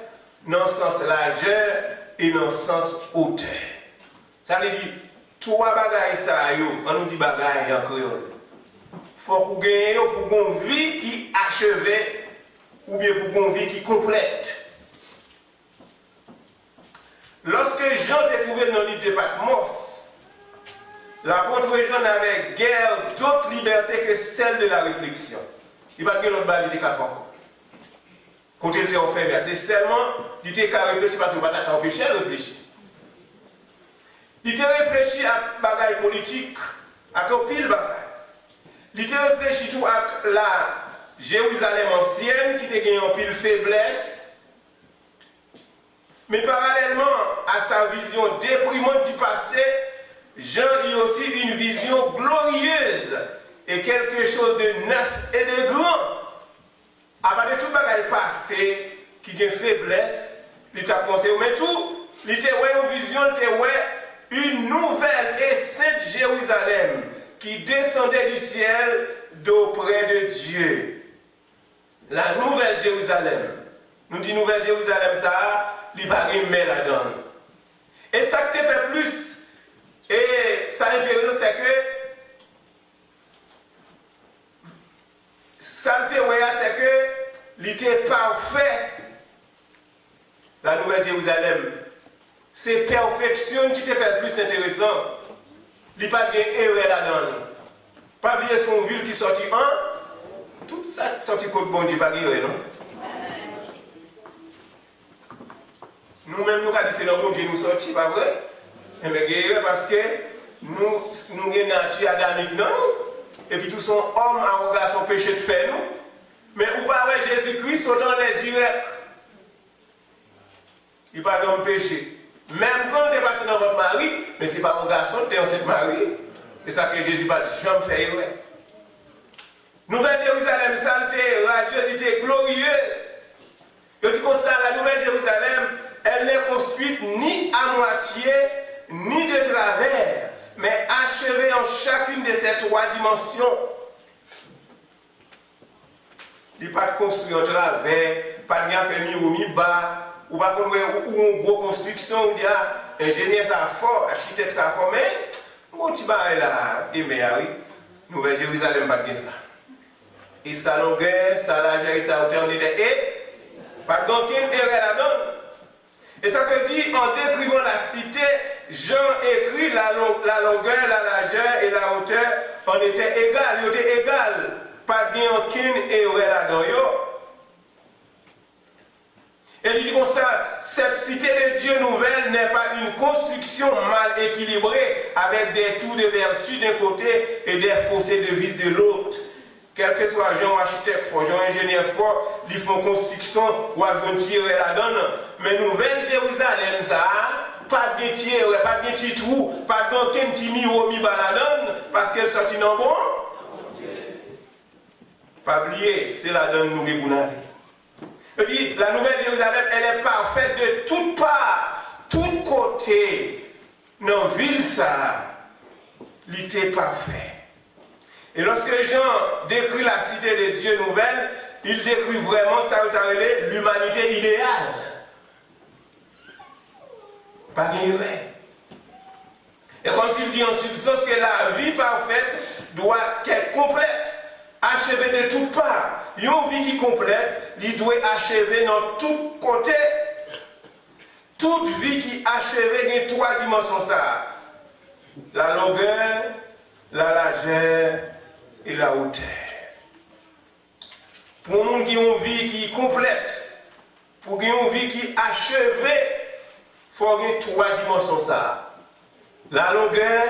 dans le sens largeur et dans le sens hauteur. Ça veut dire, 3 bagages ça, on nous dit bagages en créole. Il faut qu'on gagne pour une vie qui achevée ou bien pour une vie qui complète. Lorsque Jean s'est trouvé dans l'île de Patmos, l'apôtre Jean n'avait guère d'autre liberté que celle de la réflexion. Il n'y a pas de l'autre balle, il était qu'à faire encore. Quand il était enfermé, c'est seulement il était qu'à réfléchir parce qu'il ne va pas empêcher de réfléchir. Il était réfléchi à bagaille politique, à pile bagaille. Il était réfléchi tout à la Jérusalem ancienne qui était gagnée en pile faiblesse. Mais parallèlement à sa vision déprimante du passé, Jean a aussi une vision glorieuse et quelque chose de neuf et de grand. À part de tout bagaille passé qui a faiblesse, il a pensé, mais tout, il était une vision, il était une nouvelle et sainte Jérusalem qui descendait du ciel d'auprès de Dieu. La nouvelle Jérusalem. Nous disons nouvelle Jérusalem, ça, il paraît une là-dedans. Et ça qui te fait plus, et ça intéressant, c'est que ça te voit, c'est que il était parfait. La nouvelle Jérusalem. C'est perfection qui te fait plus intéressant. Il n'y a pas de erreur là-dedans. Pas oublier son ville qui sortit tout ça sorti comme bon Dieu, pas de erreur, non? Nous-mêmes, nous avons dit que c'est le bon Dieu nous sortit, pas vrai? Mais il y a parce que nous avons une nature adamique, non? Et puis tous son homme à regard son péché de faire nous. Mais ou pas Jésus-Christ sautant les directs. Il n'y a pas de péché. Même quand tu es passé dans votre mari, mais ce n'est pas un garçon, tu es enceinte marié. C'est ça que Jésus n'a jamais fait. Nouvelle Jérusalem, sainteté, radiosité, glorieuse. Je dis comme ça, la Nouvelle Jérusalem, elle n'est construite ni à moitié, ni de travers, mais achevée en chacune de ces 3 dimensions. Il n'y a pas de construit en travers, pas de faire ni haut ni bas. Ou pas qu'on une grosse construction, ou bien ingénieur ça fort, architecte ça fort, mais mon petit bail là, et mais oui, Nouvelle Jérusalem pas de ça. Et sa longueur, sa largeur et sa hauteur, on était et pas de erreur là-dedans. Et ça veut dire, en décrivant la cité, Jean écrit la longueur, la largeur et la hauteur, on était égal, ils étaient égal, pas d'aucune erreur là-dedans. Et il dit comme ça, cette cité de Dieu nouvelle n'est pas une construction mal équilibrée avec des tours de vertu d'un côté et des fossés de vice de l'autre. Quel que soit un architecte fort, un ingénieur fort, ils font construction ou ils vont tirer la donne. Mais nouvelle Jérusalem, ça, pas de tirer, pas de petit trou, pas de petit miro mi baladon, parce qu'elle sortit dans bon. Pas oublier, c'est la donne nous qui aller. Je dis, la nouvelle Jérusalem, elle est parfaite de toutes parts, tous côtés. Dans la ville, ça, il était parfait. Et lorsque Jean décrit la cité de Dieu nouvelle, il décrit vraiment ça, l'humanité idéale. Pas de Et comme s'il dit en substance que la vie parfaite doit être complète, achevée de toutes parts. Une vie qui complète, il doit achever dans tous côtés. Toute vie qui achève dans trois dimensions ça. La longueur, la largeur et la hauteur. Pour un monde qui a une vie qui est complète, pour une vie qui est achevée, il faut avoir trois dimensions ça. La longueur,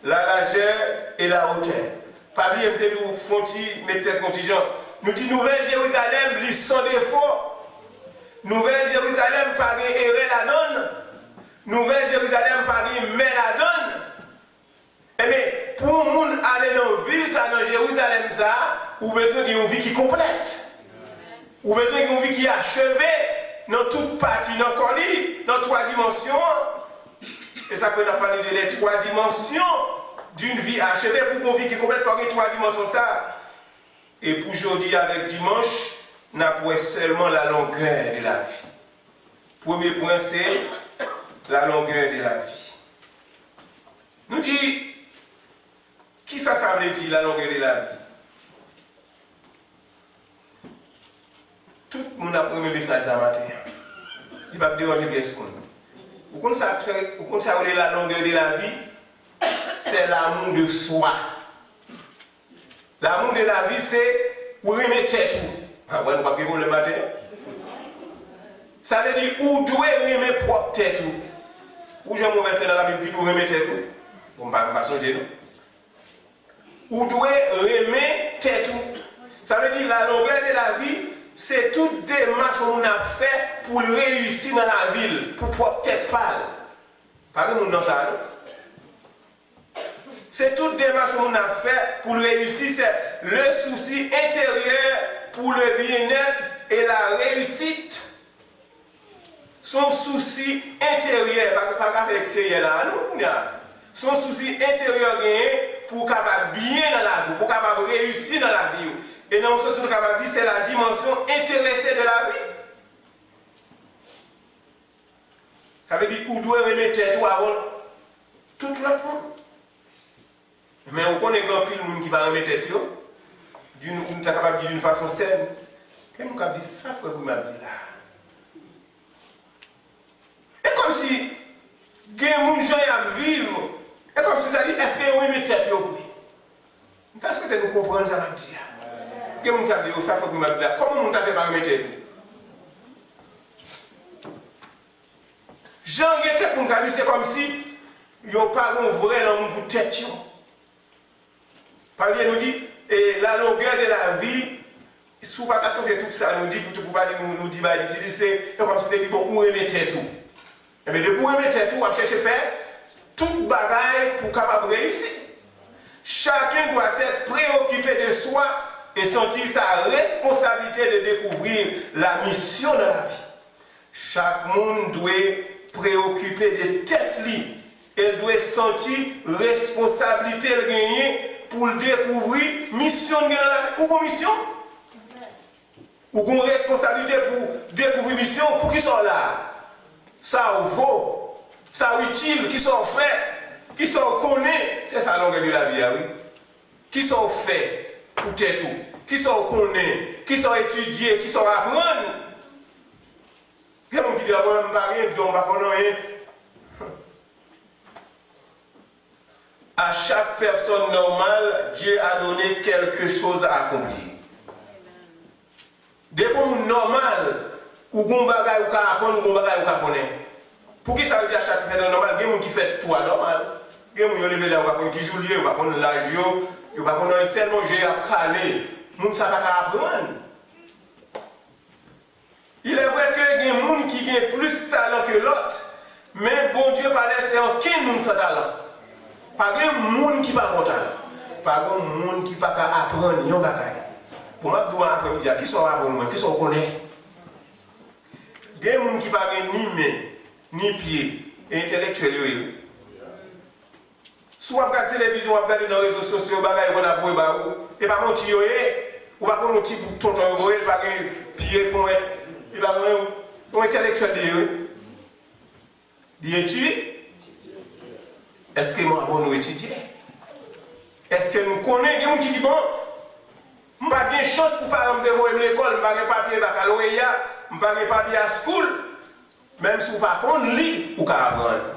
la largeur et la hauteur. Pas bien, mettez contingent. Nous disons Nouvelle Jérusalem, lit sans défaut. Nouvelle Jérusalem, par errer la donne. Nouvelle Jérusalem, par met la donne. Eh bien, pour le monde aller dans la ville, ça, dans Jérusalem, ça, ou besoin d'une vie qui complète. Ou besoin d'une vie qui est achevée dans toute partie, dans le colis, dans trois dimensions. Et ça peut nous parler de les trois dimensions d'une vie achevée. Pour une vie qui est complète, il faut avoir trois dimensions, ça. Et pour aujourd'hui, avec dimanche, nous avons seulement la longueur de la vie. Premier point, c'est la longueur de la vie. Nous disons, qui ça veut dire la longueur de la vie? Tout le monde a pris un message ce matin. Il va déranger personne. Vous connaissez la longueur de la vie? C'est l'amour de soi. L'amour de la vie, c'est où remettre tout. Ah ouais, nous ne pouvons pas le matin. Ça veut dire où doit remettre propre tête tout. Où j'ai mon verset dans la Bible qui doit remettre tout. On ne va pas changer, non? Où doit remettre tête tout. Ça veut dire la longueur de la vie, c'est toute démarche qu'on a fait pour réussir dans la ville, pour propre tête pâle. Pas que nous dans ça, non? C'est toute démarche qu'on a fait pour réussir, c'est le souci intérieur pour le bien-être et la réussite. Son souci intérieur, pas avec extérieur là, non? Son souci intérieur pour capable bien dans la vie, pour capable réussir dans la vie. Et non, ce que capable dire, c'est la dimension intéressée de la vie. Ça veut dire où doit remettre tout avant tout le monde. Mais on connaît grand pile monde qui va remettre tête on est capable de dire d'une façon saine. Qu'est-ce qu'on dit ça frère vous m'a dit là. Et comme si des gens à vivre, et comme si ça dit est-ce que vous remettez tête oui. Est-ce que tu nous comprends ça m'a dit là. Qu'est-ce qu'on dit ça frère vous m'a dit là. Comment on t'a fait pas remettre tête? Jean quelqu'un qu'on a dit c'est comme si il n'y a pas un vrai homme pour tête. Parler nous dit, et la longueur de la vie, sous la façon de tout ça, nous dit, pour pas nous dire, c'est comme si tu dis, bon, où remettre tout. Et bien, de où remettre tout, on va chercher à faire toute bagaille pour capable réussir. Chacun doit être préoccupé de soi et sentir sa responsabilité de découvrir la mission de la vie. Chaque monde doit préoccuper de tête libre. Elle doit sentir responsabilité de gagner pour découvrir mission de la vie. Ou mission? Ou une responsabilité pour découvrir mission pour qui sont là? Ça vaut, ça utile, qui sont faits, qui sont connus. C'est ça la longueur de la vie, oui. Qui sont faits pour tête tout. Qui sont connus, qui sont étudiés, qui sont apprendre. Quelqu'un qui dit la bonne barrière, donc on va connaître. À chaque personne normale, Dieu a donné quelque chose à accomplir. Des gens normaux, ou gon bagay ou ka apprendre, ou gon bagay ou ka connaître. Pour qui ça veut dire chaque fait normal, il y a des gens qui fait tout normal. Il y a des gens qui levé là, qui joue lié, ou pas l'âge, ou pas qu'on a seulement j'ai à caler. Moun ça pas apprendre. Il est vrai que il y a des gens qui ont plus de talent que l'autre, mais bon Dieu pas laisser aucun monde sans talent. Pas de monde qui pas bon talent. Pas de monde qui pas apprendre yon bagay. Pour moi, je dois apprendre dire qui sont apprendre, qui sont connaît. Il y a des gens qui pas ni main, ni pied, intellectuel. Soit regarde la télévision, ou regarde dans les réseaux sociaux, bagay qu'on a voué ba ou, et pas mon petit yoé, ou pas mon petit bouton yoé, pas de pied pour être, et pas mon intellectuel de d'étudier. Est-ce que nous étudier? Est-ce que nous connaissons des gens qui disent bon, je n'ai pas de chance pour par exemple de voir l'école, je n'ai pas de papier baccalauréat, je n'ai pas de papier à school, même si vous ne pouvez pas lire ou apprendre.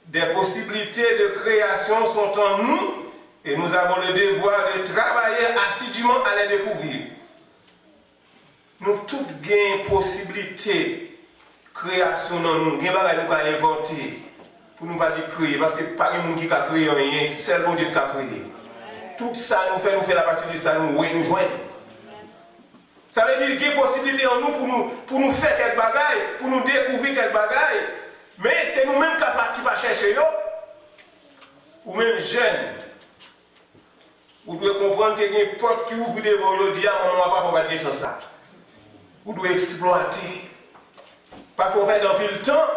Des possibilités de création sont en nous et nous avons le devoir de travailler assidûment à les découvrir. Nous toutes avons une possibilité de création dans nous, nous avons inventer pour nous pas dire créer, parce que pas de monde qui a créé rien, c'est seulement Dieu qui a créé. Tout ça nous fait la partie de ça, nous joindre. Ça veut dire qu'il y a une possibilité en nous pour nous faire quelque bagaille, pour nous découvrir quelque bagaille. Mais c'est nous-mêmes qui pas chercher, ou même jeunes. Vous devez comprendre qu'il y a une porte qui ouvre devant vous, dit à mon papa, pour faire chose ça. Vous devez exploiter. Parfois, on dans le temps.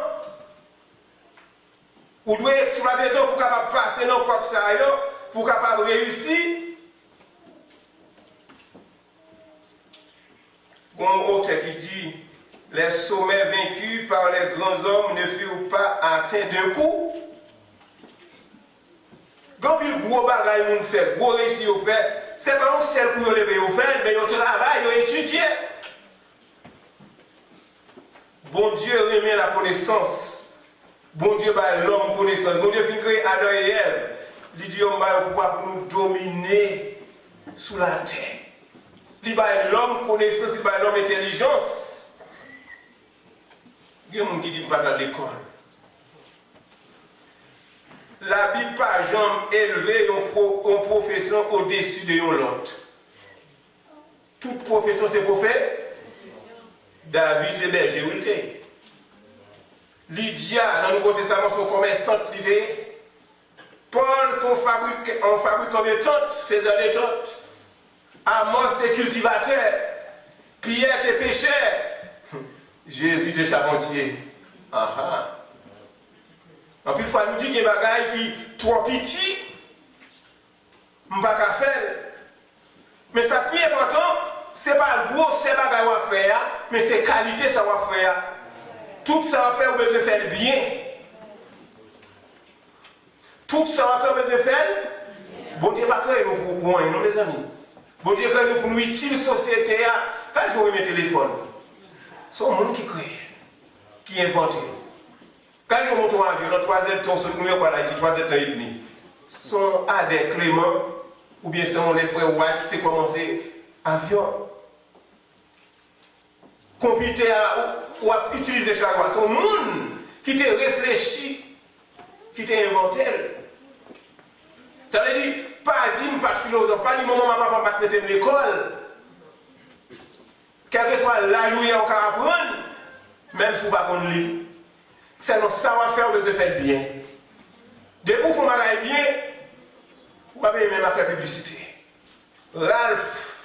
Vous devez exploiter le temps pour capable passer dans la porte ça, pour capable réussir. Il y a un auteur qui dit les sommets vaincus par les grands hommes ne furent pas atteints d'un coup. Quand il gros bagaille moun fait, gros réussir au fait, c'est pas un seul coup lever au fait, mais on travaille, on étudie. Bon Dieu remet la connaissance. Bon Dieu bat l'homme connaissance. Bon Dieu fait créer Adam et Ève. Il dit on va pouvoir nous dominer sous la terre. Il bat l'homme connaissance, il bat l'homme intelligence. Il y a des gens qui disent pas dans l'école. La Bible pas jamais élevé une profession au-dessus de l'autre. Toute profession c'est prophète. David c'est berger, oui. Lydia, dans le Nouveau Testament, son commerçante. Paul, son fabricant de tentes, faisait des tentes. Amos, c'est cultivateur. Pierre, c'est pêcheur. Jésus te charpentier. En plus, il faut nous dire qu'il y a des bagailles qui sont trop petits. Je ne peux pas faire. Mais ça qui est important, ce n'est pas le gros, c'est bagaille à faire, mais c'est qualité ça va faire. Tout ça va faire, vous devez faire bien. Tout ça va faire, vous devez faire. Bon Dieu va créer nous pour rien, non, mes amis. Bon Dieu crée nous pour nous utile société. Quand je vois mes téléphones, c'est un monde qui crée, qui invente. Quand je monte en avion, dans 3 heures, on New York à Haïti, 3 heures et demie, sont Adèle Clément, ou bien sont les frères White qui ont commencé avion. Computer ou à utiliser chaque fois. C'est un monde qui t'a réfléchi, qui t'a inventé. Ça veut dire, pas de pas de philosophe, pas de maman, papa, pas de mettre à l'école. Quel que soit l'âge où il y a encore à apprendre, même si vous ne pouvez pas lire. C'est notre savoir-faire de se faire bien. Dès que vous faites bien, vous ne pouvez même pas faire publicité. Ralph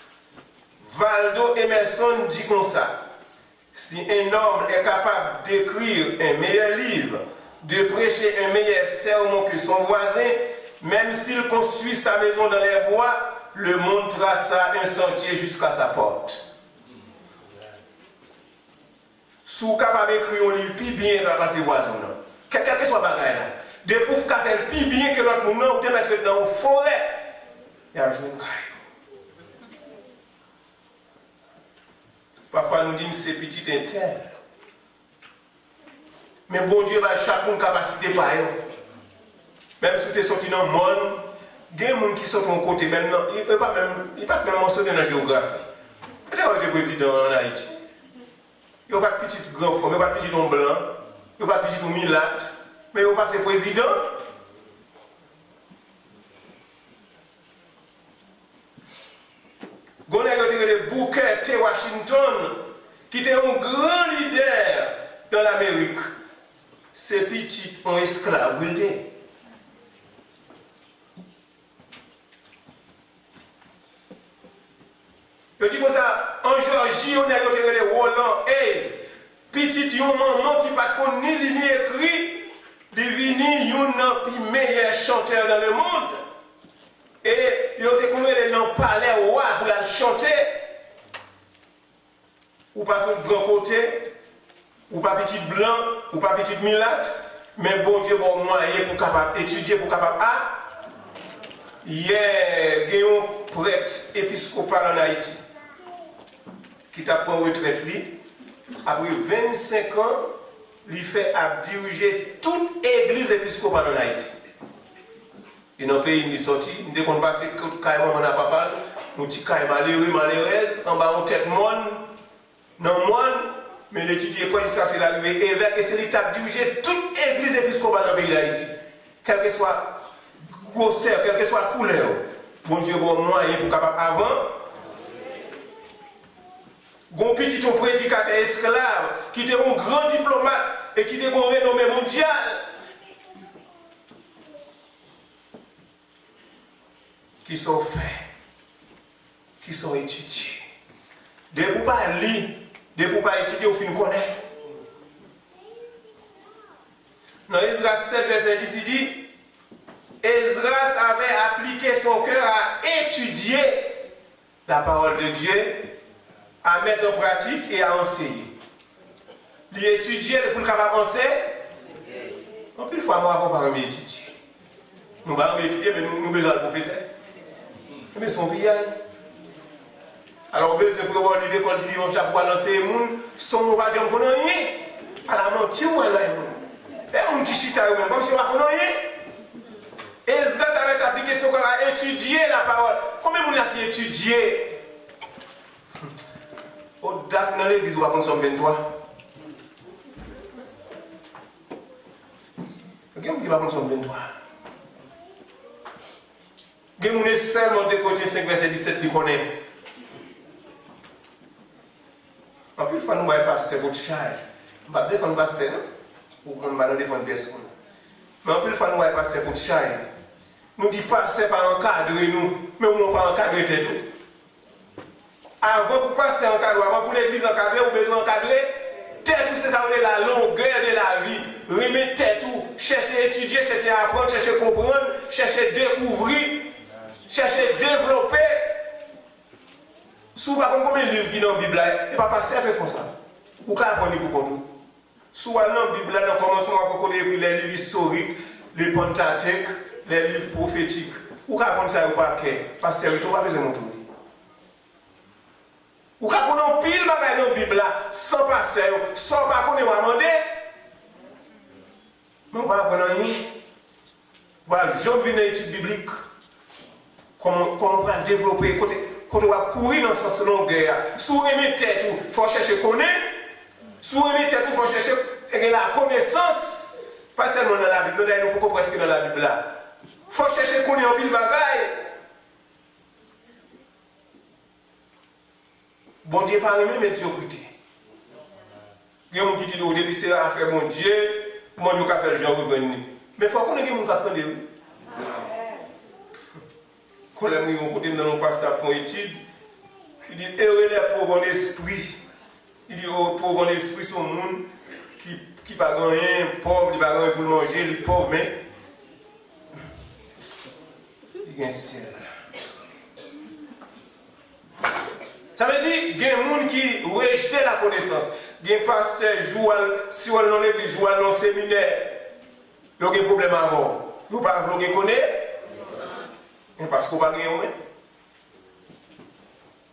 Waldo Emerson dit comme ça. Si un homme est capable d'écrire un meilleur livre, de prêcher un meilleur sermon que son voisin, même s'il construit sa maison dans les bois, le monde tracera un sentier jusqu'à sa porte. Si vous êtes capable d'écrire un livre plus bien que ses voisins, quel que soit le bagage là, de pour faire plus bien que l'autre monde, vous devez mettre dans une forêt, il y a un jour. Parfois nous disons que c'est petit intel. Mais bon Dieu va chaque monde capacité par eux. Même si tu es sorti dans le monde, il y a des gens qui sont de côté, même il ne peut pas même mentionner dans la géographie. Peut-être que tu es président en Haïti. Ils n'ont pas de petit grand forme, ils n'ont pas de petit homme blanc, ils n'ont pas de petit homme milâtre, mais ils n'ont pas de président. Ils ont été Booker T. Washington, qui était un grand leader dans l'Amérique. Ces petits ont esclaves, vous le dites. Je dis comme ça, en Georgie, on a été Roland Hayes, petit maman qui pas ni li ni écrit, devenu un des meilleurs chanteurs dans le monde. Et il a été dans le palais roi pour la chanter. Ou pas sur le grand côté, ou pas petit blanc, ou pas petit milâtre, mais bon Dieu, bon moyen pour capable étudier, pour capable. Ah, hier, il y a un prêtre épiscopal en Haïti qui t'a pris en retraite, après 25 ans, il fait à diriger toute l'église épiscopale en Haïti. Et dans le pays, il est sorti, dès qu'on passe carrément dans papa, nous avons carrément malheureuse, en bas, on tête monde, non monde, mais l'étudier quoi, ça c'est l'arrivée évêque, et c'est l'état de diriger toute l'église épiscopale dans le pays d'Haïti. Quel que soit grosseur, quelle que soit couleur, bon Dieu, bon moyen pour capable avant. Gon petit prédicateur esclave qui était un grand diplomate et qui était un renommé mondial. Qui sont faits, qui sont étudiés. Des pour pas lire, des pour pas étudier, au fin de connaître. Dans Esdras 7, verset 10, il dit Esdras avait appliqué son cœur à étudier la parole de Dieu, à mettre en pratique et à enseigner. Il étudier pour le capable d'enseigner. En plus, fois, moi, on ne va pas étudier. Nous ne pouvons pas étudier, mais nous avons besoin de professeur. Mais son pillage. Alors, besoin pour arriver quand il dit on va pouvoir lancer les gens, son nous va dire qu'on n'a rien. À la mentir, on a rien. Les gens qui chitent à eux-mêmes, comme si on n'a rien. Esdras avait appliqué son cœur à étudier la parole. Combien de gens qui étudient? Au date dans l'église, on va prendre son 23. Quelqu'un qui va prendre son 23. Il y a seulement de côté 5 verset 17 qui connaît. En plus, il faut nous voir pasteur pour charge. On ne va pas défendre pasteur, ou on ne va pas défendre personne. Mais en plus, il faut nous voir pasteur pour charge. Nous disons pasteur pas encadrer nous, mais on ne va pas encadrer tout. Avant pour passer encadrer, avant pour l'église encadrer, on a besoin d'encadrer. Tête tout, c'est ça, la longueur de la vie. Remettre tête tout, chercher à étudier, chercher à apprendre, chercher à comprendre, chercher à découvrir. Chercher à développer. Si vous ne savez pas combien de livres qui sont dans la Bible, il n'y a pas passer responsable. Ou qu'à apprendre pour tout. Si vous avez dans la Bible, nous commençons à connaître les livres historiques, les Pentateuques, les livres prophétiques. Ou qu'à apprendre ça ou pas que passer, il n'y a pas besoin de montrer. Ou qu'à apprendre pile de bagages dans la Bible sans passer, sans pas connaître ou demander. Mais on ne va pas apprendre rien. Voilà, je viens dans l'étude biblique. Comment on va développer, quand on va courir dans ce sens longueur. Si on remet tête, il faut chercher à connaître. Si on remet tête, il faut chercher la connaissance. Pas seulement dans la Bible, nous pouvons presque dans la Bible. Il faut chercher à connaître un pile de bagaille. Bon Dieu pas aimé médiocrité. Il y a des gens qui disent au début c'est à faire bon Dieu, moi je vais faire genre revenir. Mais il faut qu'on ait des gens qui attendent. Quand les gens qui dans nos passages font étude, il dit heureux les pauvres en esprit. Il dit pauvres en esprit sont des gens qui ne pas rien, pauvres, qui ne pas rien pour manger, les pauvres, mais il y a un ciel. Ça veut dire qu'il y a des gens qui rejettent la connaissance. Il y a des pasteurs qui jouent, si on est dans l'église, jouent dans le séminaire, il y a des problèmes à avoir. Vous ne pouvez pas connaître. Parce qu'on va gagner.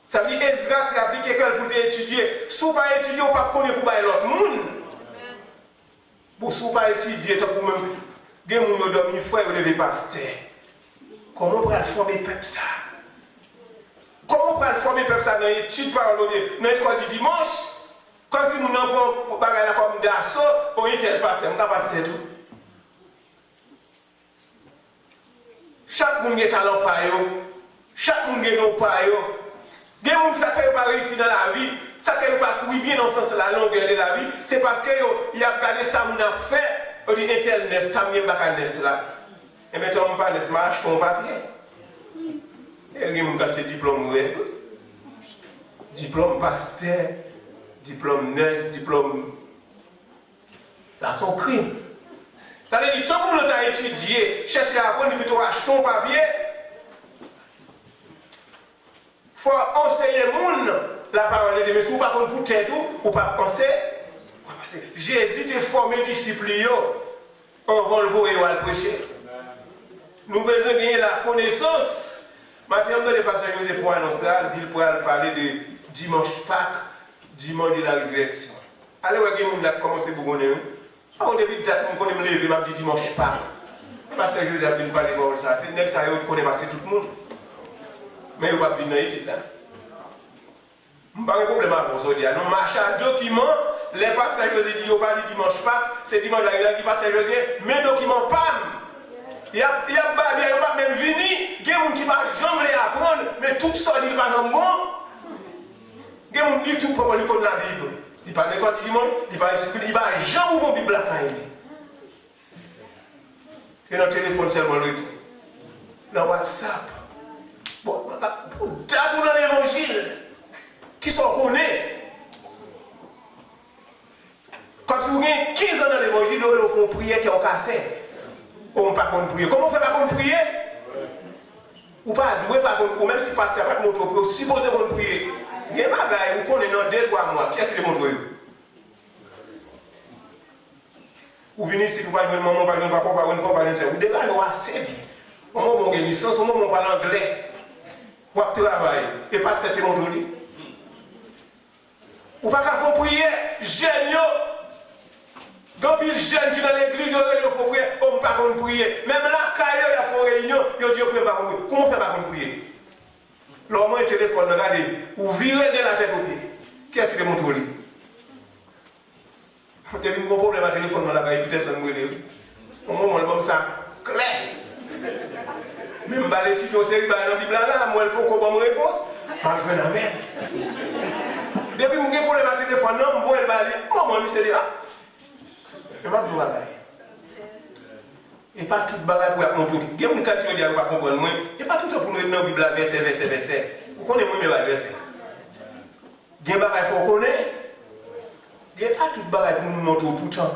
Ça veut dire Esdras c'est appliqué quelqu'un pour étudier. Si vous ne pas étudier, vous ne pas connaître pour l'autre monde. Pour si vous ne pas étudier, vous pour même. Des gens qui ont dormi, frère, vous devez pasteur. Comment on peut former le peuple ça? Comment on peut former le peuple ça dans l'étude parole de Dieu, dans l'école du dimanche? Comme si nous n'avons pas comme d'assaut pour un tel pasteur, nous avons passé tout. Chaque monde a talent par eux, chaque monde a nos par eux. Il y a des gens qui n'ont pas réussi dans la vie, ça ne pas courir bien dans le sens de la longueur de la vie, c'est parce qu'il a regardé ça, qu'on a fait, on dit Internet, ça ne pas qu'à là. Et maintenant, on parle de ce match, ton papier. Et il y a des gens qui ont acheté diplôme, diplôme pasteur, diplôme nurse, diplôme. Ça, c'est un crime. Ça veut dire, tout le monde a étudié, cherché à apprendre, puis tu achètes ton papier. Il faut enseigner les gens la parole de Dieu. Mais si vous ne pouvez pas pour tête ou pas penser, Jésus t'a formé disciples, on va le voir et on va le prêcher. Nous devons gagner la connaissance. Maintenant, le pasteur Joseph annonce ça, il pourra parler de dimanche Pâques, dimanche de la résurrection. Allez, vous voyez, nous avons commencé pour nous. Au début de date, on me lever, je dis dimanche Pâques. Le pasteur Joseph vient parler de ça. C'est même ça, on connaît passer tout le monde. Mais on va venir dans l'étude là. Je n'ai pas de problème avec ça. Nous marchons à documents. Les pasteurs Joseph disent, pas dit dimanche Pâques, c'est dimanche la résurrection, pasteur Joseph, mais documents pas. Il y a pas même vini, il y a des gens qui ne vont jamais apprendre, mais tout ça dit pas non bon. Il y a des gens qui disent tout pour lui connaître la Bible. Il parle de quoi dimanche, il va jamais ouvrir la Bible à Kaïli. C'est notre téléphone seulement le tout. Dans WhatsApp. Bon, pour date dans l'évangile, qui sont connus. Comme si vous avez 15 ans dans l'évangile, vous font prier qui ont cassé. On ne peut pas prier. Comment on fait pas prier? Ou pas doué, ou même si pasteur pas de montre prier, supposez qu'on prier. Il y a des bagages, vous connaissez dans 2-3 mois. Qui est-ce qui les montre? Ou venez ici, vous parlez de maman, pas de papa, pas de papa, vous dégagez assez bien. Au moment où on a une licence, au moment où on parle anglais, vous travaillez. Et pas cette montre. Ou pas qu'à faire prier, jeune. Donc, il y a des jeunes qui dans l'église, il faut prier, on ne peut pas prier. Même là, quand il y a une réunion, il dit qu'on ne peut pas prier. Comment on fait pas prier? L'homme a un téléphone, regardez, ou virez de la tête au pied. Qu'est-ce qui est mon trou? Il y a un gros problème à téléphone dans la caille, peut-être ça nous aide. Au moment où comme ça, clair. Même les petits au série, dans Bible là, moi, elle peut qu'on me réponse. Pas jouer dans la mer. Depuis que j'ai un problème à téléphone, non, je vois le balai. Moi, je sais là. Je ne vais pas vous parler. Et pas tout le bagage pour apprendre tout. Il y a des gens qui ne pas comprendre. Et pas tout pour nous dans la Bible, verset. Vous connaissez moi mes versets. Il y a des bagages qu'il faut connaître. Il n'y a pas tout le bagage pour nous montrer tout le temps.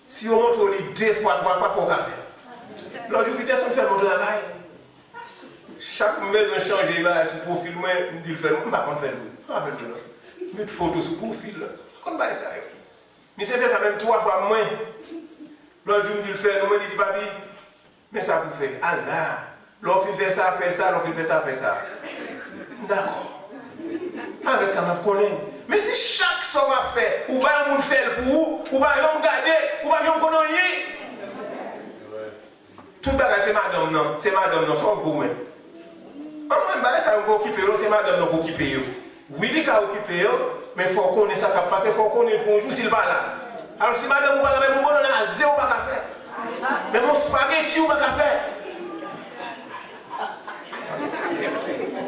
Si on montre 2 fois, 3 fois, il faut faire. Lors du Jupiter, on fait mon travail. Chaque maison change de bagage sur le profil. Moi, je dis le faire. Je ne vais pas faire le. Je mets une photo sur le profil. Je ne vais pas faire ça. Mais c'est fait ça même 3 fois moins. L'autre jour, me dit le faire, nous me dit papi, mais ça vous fait. Allah, l'autre fait ça, l'autre fait ça. D'accord. Avec ça, on connaît. Mais si chaque somme a fait, ou pas un monde fait pour vous, ou pas un garder, ou pas un connaître. Tout le bagage, c'est madame, non. C'est madame, non, sans vous-même. En moins, ça va occuper, c'est madame, non, qui occupe. Oui, il a occupé, mais il faut qu'on ait ça qui a passé, il faut qu'on ait pour un jour s'il va là. Alors si madame vous va là, vous avez 0 pas qu'à faire. Mais mon spaghetti, vous pas qu'à faire.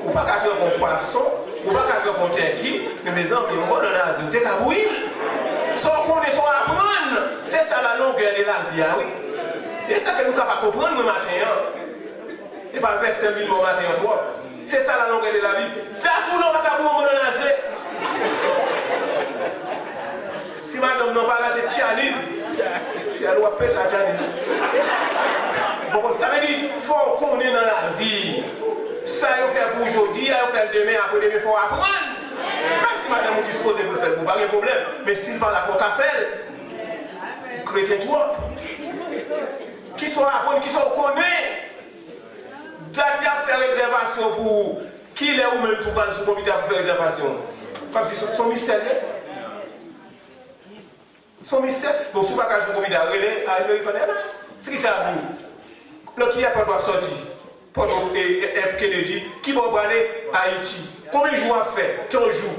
Vous pas qu'à faire un poisson, vous pas qu'à faire un turkey, mais mes amis, vous avez 0, vous avez bouillir. Sans qu'on ait son apprendre, c'est ça la longueur de la vie, oui. Et ça que nous sommes capables de comprendre le matin. Et pas faire 5 000 matin, toi. C'est ça la longueur de la vie. T'as tout le monde qui a bourre. Si madame n'a pas là, c'est Chinese. Elle doit péter la Chinese. Ça veut dire qu'il faut qu'on est dans la vie. Ça, il faut faire pour aujourd'hui, il faut faire demain, après-demain, il faut apprendre. Même si madame est disposée pour le faire, pas de problème. Mais s'il parle, il faut qu'elle fasse. Chrétien, toi. Qui soit apprendre, qui soit connaît. Dati a fait réservation pour qui est ou même tout le sur le comité pour faire réservation. Comme si son mystère. Son mystère. Donc si vous n'avez pas joué au comité à René, c'est qui ça vous? Le qui a pas droit de sortir. Pour Kennedy, qui va aller à Haïti. Combien de jours à faire? 15 jours.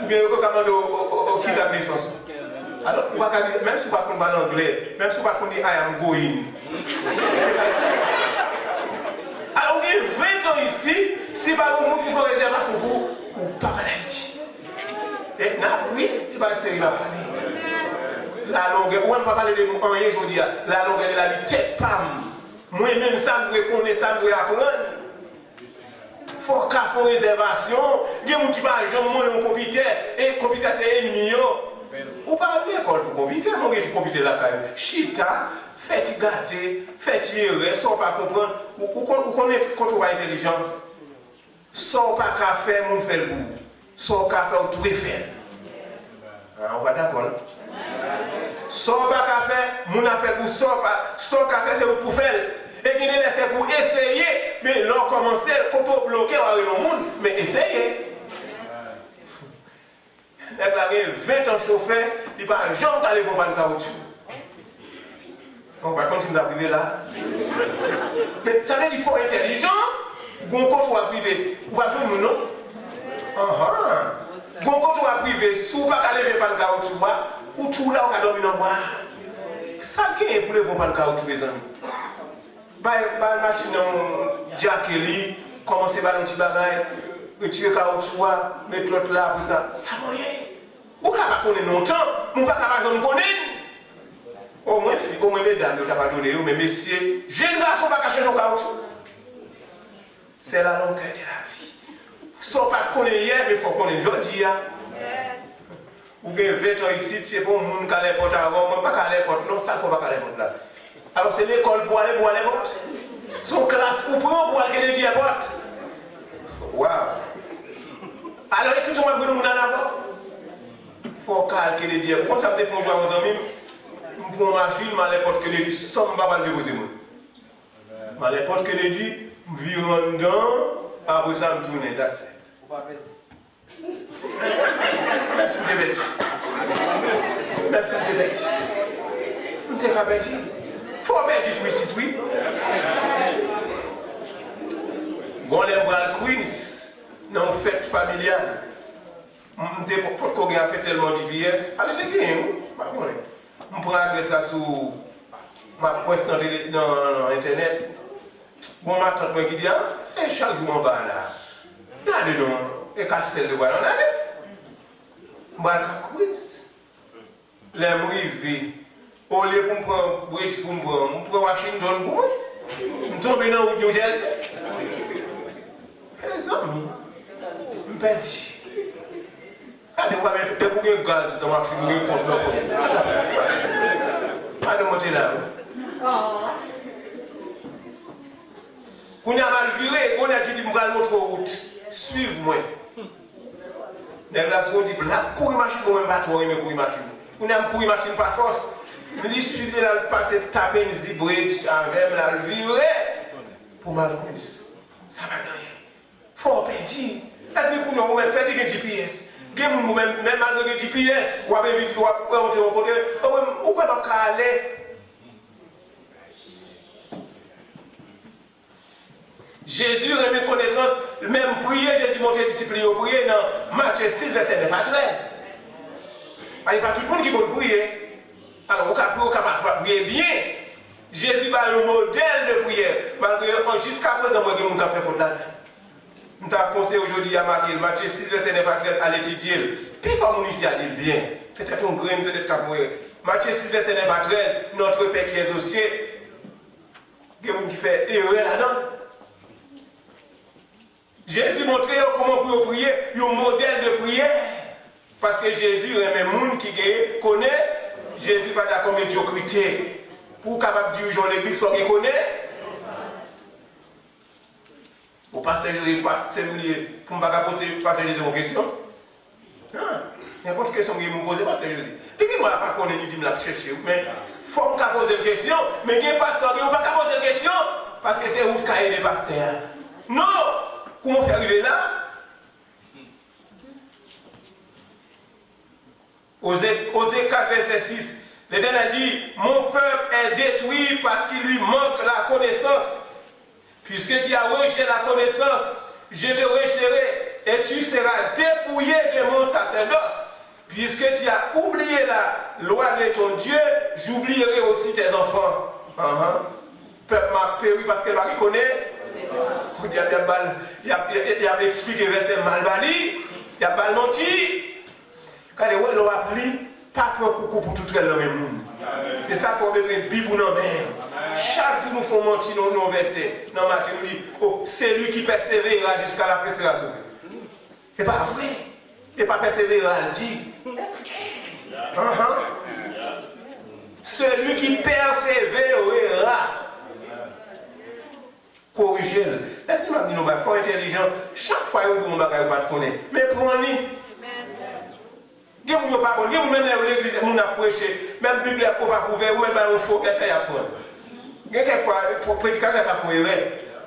Ou bien vous commandez au qui la naissance. Alors, même si vous ne parlez pas l'anglais, même si vous ne parlez pas I am going. Alors, vous avez 20 ans ici, si pas vous qui font réservation pour ou pas en Haïti. Et oui, il va essayer de parler. La longueur, ou même pas parler de rien aujourd'hui, la longueur de la vie, tête pam. Moi-même, ça me reconnaît, ça me apprendre. Il faut qu'on fasse une réservation. Il y a des gens qui parlent de mon computer, et le computer c'est ennemi. Ou pas bien école pour computer, moi je computer là quand même. Chita, faites gâter, faites errer, sans pas comprendre. Ou connaître quand on va intelligent. Sans pas qu'à faire, mon fait le goût. Sans qu'à faire, tout est fait. On va d'accord. Sans pas qu'à faire, mon affaire pour sans qu'à faire, c'est pour faire. Et qui ne laisse pour essayer, mais l'on commence, quand on bloque, on va aller dans le monde, mais essayez. Il a 20 ans chauffeur, il va jamais aller voir le caoutchouc. On va continuer à priver là. Mais ça veut dire qu'il faut être intelligent. Quand on va priver, vous va faire nous non? Quand on va priver, si vous ne pouvez pas aller voir le caoutchouc, ou tout là, on va dormir dans le bois. Ça gagne pour les voir le caoutchouc, les amis. La machine Jack Kelly, commencer par un petit bagage, retirer le caoutchouc, mettre l'autre là, pour ça. Ça moyen. Vous ne pouvez pas connaître longtemps, vous ne pouvez pas connaître. Au moins, mesdames, vous ne pouvez pas donner, mais messieurs, jeunes garçons ne peuvent pas changer le caoutchouc. C'est la longueur de la vie. Vous ne pas connaître hier, mais il faut connaître aujourd'hui. Vous avez 20 ans ici, c'est pour les gens qui ont les portes avant, moi, pas qu'à les portes, non, ça ne faut pas qu'à les portes là. Alors c'est l'école pour aller les portes. Son classe pour aller les portes. Waouh! Alors, tout le monde veut nous en avant. Il faut calculer les dieux. Comme ça, je fais jouer à mes amis, je prends une machine, je les portes que les dieux, sans me déposer. Je les portes que les dieux, je vire dedans, après ça, je tourne. That's it. Merci Québec. Merci Québec. Je t'ai rappelé. Il faut mettre du twist, oui. Bon, les bras Queens, dans une fête familiale. Je ne sais pas qu'on a fait tellement d'IBS. Allez, j'ai gagné. Je prends ça sur ma quest dans Internet. Bon, ma tante qui dit, chaque jour, je vais là. Allez, non. Et casse le ballon, allez. Je vais Queens. Les arrivés. Au lieu pour me prendre bridge pour me prendre Washington pour moi. Je tombe dans New Jersey. Les amis, je me dis. Allez, on va mettre des bouquets de gaz dans ma machine, vous compte là. Allez, montez là. Quand on a mal viré, on a dit, je vais montrer route. Suivez-moi. Les glaces ont dit, là, courir machine, on ne va pas trop aimer courir machine. On a courir machine par force. Je suis là, passer taper une zibridge avec la virée pour mal courir. Ça va gagner. Faut pas dire. Est-ce que pour nous, on va perdre le GPS? Même malgré le GPS, on va vite, on va monter au côté. Où est-ce qu'on va aller? Jésus remet connaissance, même prier, Jésus monte discipline, prier dans Matthieu 6, verset 9 à 13. Il n'y a pas tout le monde qui peut prier. Alors, on peut prier bien. Jésus va un modèle de prière. Malgré jusqu'à présent, moi, je vais faire faute là. Je te conseille aujourd'hui à Matthieu 6, verset 9 à 13 à l'étudier. Puis, il faut mon ici à dire bien. Peut-être un grain, peut-être qu'à voir. Matthieu 6, verset 9 à 13, notre Père qui est aux cieux. Il y a des gens qui font erreur là-dedans. Jésus montrait comment pour prier, un modèle de prière. Parce que Jésus est même monde qui connaît. Jésus pas d'accord avec médiocrité. Pour capable de diriger l'église, il faut qu'il connaît. Vous passez pour ne pas passer Jésus aux questions. N'importe quelle question que vous me posez, pas Jésus. Et puis moi, pas connaître, il dit, je chercher. Mais il faut que poser une question. Mais il n'y a pas ça, il ne faut pas poser une question. Parce que c'est où le cahier des pasteurs. Non! Comment c'est arrivé là? Osée 4, verset 6. L'Éternel dit, mon peuple est détruit parce qu'il lui manque la connaissance. Puisque tu as rejeté la connaissance, je te rejetterai et tu seras dépouillé de mon sacerdoce. Puisque tu as oublié la loi de ton Dieu, j'oublierai aussi tes enfants. Peuple m'a péri parce qu'elle m'a reconnu. Il a expliqué verset mal bali, il a mal menti. Quand il a appelé, pas prendre coucou pour tout le monde. C'est ça qu'on a besoin de Bible dans la chaque jour nous faisons mentir dans nos versets. Dans Matthieu nous dit, oh, c'est lui qui persévérera jusqu'à la frustration. C'est pas vrai. Et pas persévérera, il dit. Celui qui persévérera. Corrigez-le. Laisse-moi dire, il faut être intelligent. Chaque fois que vous ne pas connaître. Mais prenez. Vous ne pouvez pas connaître. Vous même dans l'église, nous avons prêché. Même la Bible n'est pas ouverte. Vous même dans le faux, essayez d'apprendre. Quelquefois, le prédicateur a fait erreur.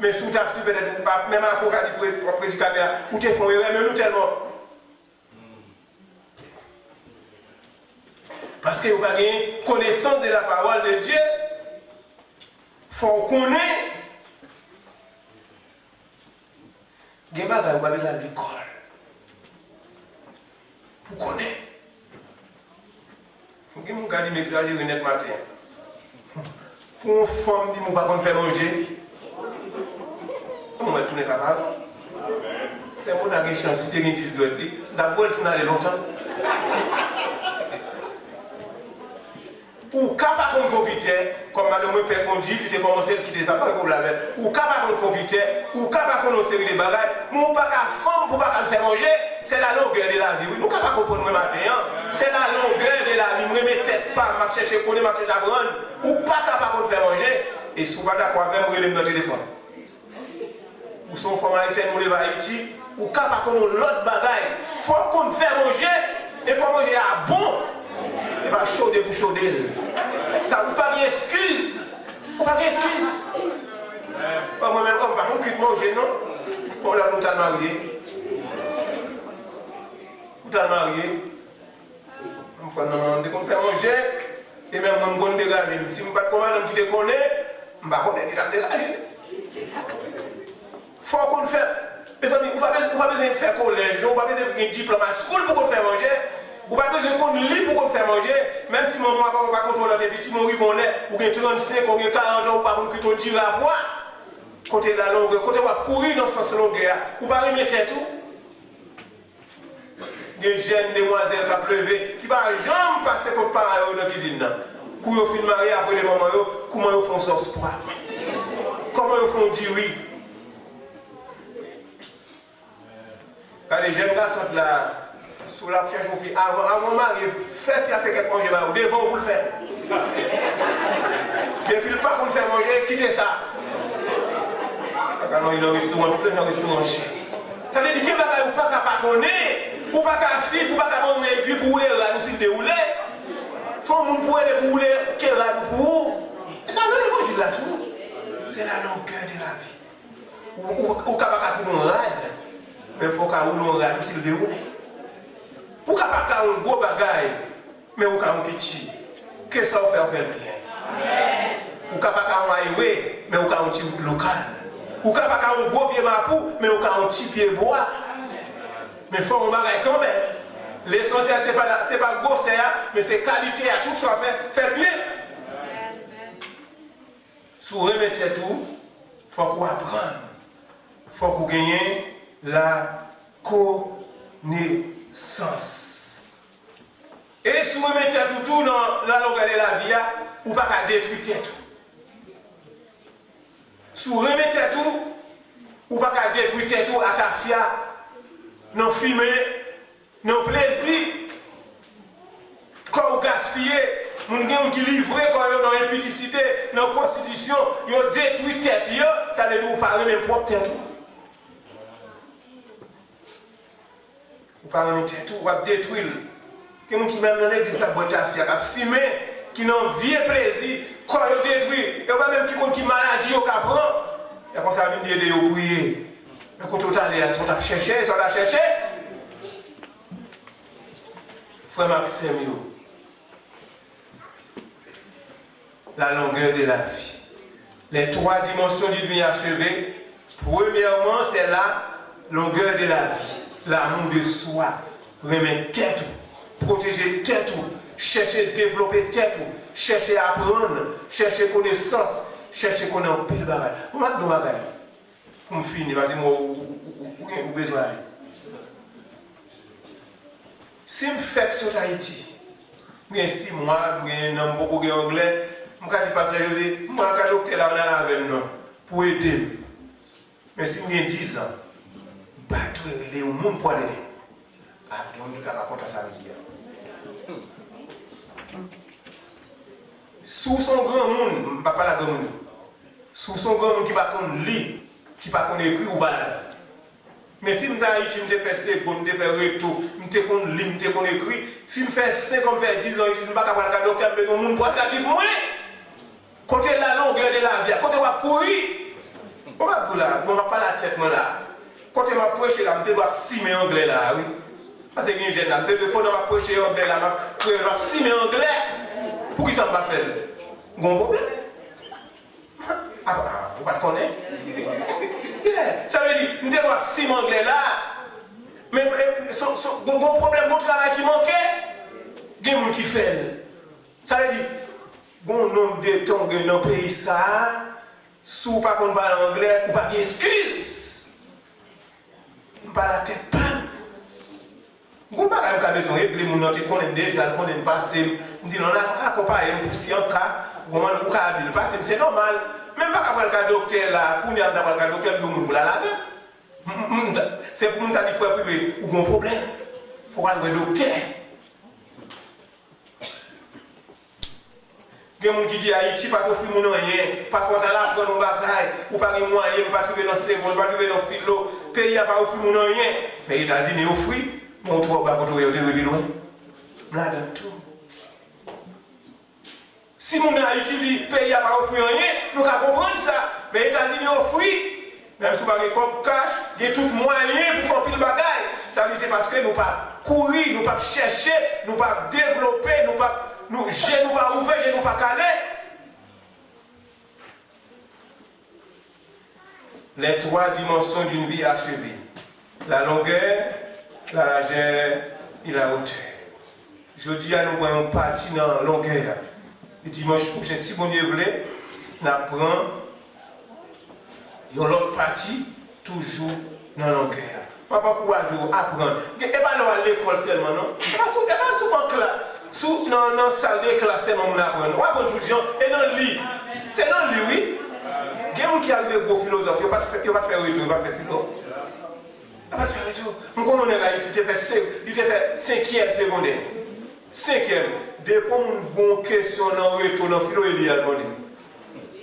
Mais si vous avez peut-être pas, même à le prédicateur, vous avez fait erreur, mais nous tellement. Parce que vous avez une connaissance de la parole de Dieu. Il faut connaître. Vous avez besoin de l'école. Pour connaître. Vous avez dit m'exagérer net matin. Pour une femme qui ne peut pas faire manger, comment est-ce capable? C'est mon ami chance, si tu as une 10 doigts, d'abord tu n'as longtemps. Ou capable de computer, comme madame Père conduit, qui était commencé à quitter ça, pas de problème. Ou capable de computer, ou capable de série de bagages, mais ou pas qu'à femme pour pas faire manger, c'est la longueur de la vie. Nous capable de comprendre matin, c'est la longueur de la vie. Moi, mes têtes pas, m'a chercher connaître, m'a chercher apprendre, ou pas capable de faire manger, et si vous pas d'accord avec moi, vous dans le téléphone. Ou son femme haïtienne, nous les va Haïti, ou capable de connaître l'autre bagaille. Faut qu'on fait manger, et faut manger à bon. Il va chauder pour chauder. Ça vous pas d'excuse. Vous pas d'excuse. Moi-même, on va pas manger, non? On l'a tout marié. Tout marié. On fait manger. Et même on me dégager. Si je ne sais pas comment on te connaît, je ne vais pas dégager. Il faut qu'on fasse. Mes amis, vous n'avez pas besoin de faire collège, vous n'avez pas besoin de faire un diplôme à school pour qu'on fasse manger. Vous n'avez pas besoin qu'on lit pour qu'on fasse manger. Même si maman n'a pas contrôlé les petits, mon riz, ou 35, ou 40 ans, ou pas qu'on te tire à boire. Côté la longueur, côté on va courir dans ce sens longueur, ou pas remettre tout. Des jeunes demoiselles qui ont pleuvé, qui ne vont jamais passer contre les parents dans la cuisine. Quand ils finissent mariés après les mamans, comment ils font sauce poire? Comment ils font du riz? Quand les jeunes gars sont là, sous la cherche aux filles, avant de marier, fait quelque manger, ou devant vous le faire. Depuis le pas qu'on le fait manger, quittez ça. Quand il y a un restaurant, tout le monde est un restaurant cher. Ça veut dire qu'il n'y a pas de connaître, ou pas de fille, ou pas de manger, puis pour rouler, là, nous si dérouler. Son monde pour aller rouler, qui est là, pour vous. Ça veut dire l'évangile là tout. C'est la longueur de la vie. Ou capable de nous rade, mais il faut qu'on roule rade aussi le dérouler. Ou capable de un gros bagaille, mais ou capable de petit. Que ça fait bien. Ou capable de un highway, mais ou capable de un petit local. Ou capable de un gros pied mapou, mais ou capable de un petit pied bois. Mais il faut un bagaille quand même. L'essentiel, ce n'est pas grosseur, mais c'est qualité à tout soit fait bien. Si vous remettez tout, il faut qu'on apprenne. Il faut qu'on gagne la connaissance. Et si vous remettez tout dans la longueur de la vie, vous ne pouvez pas détruire tout. Si vous remettez tout, vous ne pouvez pas détruire tout à ta fia, non fumée, non plaisir. Quand vous gaspillez, vous avez qui livré quand vous dans l'impudicité, dans la prostitution, vous avez détruit tête, ça ne doit pas remettre propre tête. Vous ne pouvez pas remettre tête, vous avez détruire. Quelqu'un qui même dans l'église, qui a fumé, qui n'a vieux plaisir, quand vous détruit, il n'y a pas même qui maladie au capron, il y a comme ça venir aider vous prier. Mais quand vous allez, ils sont à chercher, ils sont à chercher. Frère Maxime, la longueur de la vie. Les trois dimensions du bien achevé, premièrement, c'est la longueur de la vie. l'amour de soi, remettre tête, protéger tête, chercher à développer tête, chercher à apprendre, chercher connaissance, chercher connaître un peu de bagage. Vous m'avez dit bagage. Pour me finir, parce que moi, vous avez besoin. Si je fais que sur Haïti, j'ai 6 mois, j'ai un homme beaucoup d'anglais, je me dis pas ça, je dis, moi, quand je suis là, on a avec nous, pour aider. Mais si j'ai 10 ans, je vais aider au monde pour aider. Ah, on dit qu'on va raconter ça avec dire. Sous son grand monde, je ne parle pas de grand monde. Sous son grand monde qui va lire, qui va écrire ou pas. Mais si je suis en Haïti, je fais 5 ans, je fais retour, je lis, je écrit. Si je fais 5 ans, je fais 10 ans ici, je ne vais pas avoir le docteur, besoin de monde pour dire moi. Côté la longueur de la vie, côté va courir. On va tout là, on va pas la tête moi là. Côté m'a prêcher là, je dois simer anglais là, oui. Parce que j'ai là, je dois pas prêcher anglais là, je dois simer anglais. Pour qui ça va faire? Bon problème. Ah, vous pas connaître? Ça veut dire, je dois simer anglais là. Mais bon problème, bon travail qui manquait, il y a des gens qui fait. Ça veut dire, bon nombre de temps dans le pays ça. Si vous ne parlez pas anglais, vous n'avez pas d'excuses. Vous n'avez pas la tête pas. Vous n'avez pas besoin de régler mon nom, vous connaissez déjà, vous connaissez passé. Vous dites, non, on a comparé si un cas, vous avez passé, c'est normal. Même pas quand le docteur là, pour nous avoir le docteur, nous la laver. C'est pour nous dire qu'il faut privé, ou un problème. Il faut aller au docteur. Il y a des gens qui disent Haïti, pas de fruits, rien, pas de la France, on bagaille, ou pas de moyens, pas de trouver dans le cerveau, pas de trouver dans le philo, le pays n'a pas de fruits, rien. Mais les États-Unis ont fruits, mais on trouve pas de fruits, on trouve loin. Là, dans tout. Si mon Haïti dit le pays n'a pas de fruits, rien, nous allons comprendre ça. Mais les États-Unis ont fruits, même si vous avez comme cash, il y a tout moyen pour faire pile bagaille. Ça veut dire parce que nous ne pas courir, nous ne pas chercher, nous ne pas développer, nous ne pas. Nous, je nous pas ouvert, je nous pas calé. Les 3 dimensions d'une vie achevée. La longueur, la largeur et la hauteur. Je dis à nous voyons partie dans la longueur. Le dimanche prochain, si vous voulez, nous apprenons l'autre partie toujours dans la longueur. Papa, pourquoi je apprendre? Et pas nous à l'école seulement, non? Et pas souvent que là. Sous dans la salle de classe, c'est mon apprendre. On va étudier et dans le lit. C'est dans le lit, oui. Il y a des gens qui arrivent au philosophe, ils ne vont pas faire retour, ils ne vont pas faire philo. Ils ne vont pas faire retour. Nous connaissons là, il te fait 5e secondaire. 5e. Depuis qu'on a une question dans le retour, dans le philo, il y a demandé.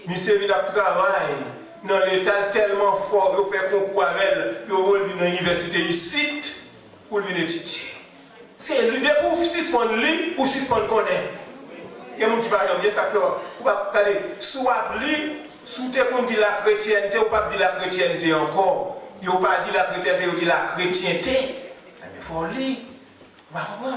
Mais c'est venu à travail dans l'état tellement fort, il fait concours avec elle, il va dans l'université ici pour venir étudier. C'est l'idée pour 6 mois de lit ou 6 mois de connaître. Il y a des gens qui parlent de ça. Vous allez soit lire, sous tes comptes dire la chrétienté ou pas dire la chrétienté encore. Il ne pas dire la chrétienté ou dire la chrétienté. Mais il faut lire. Vous comprenez?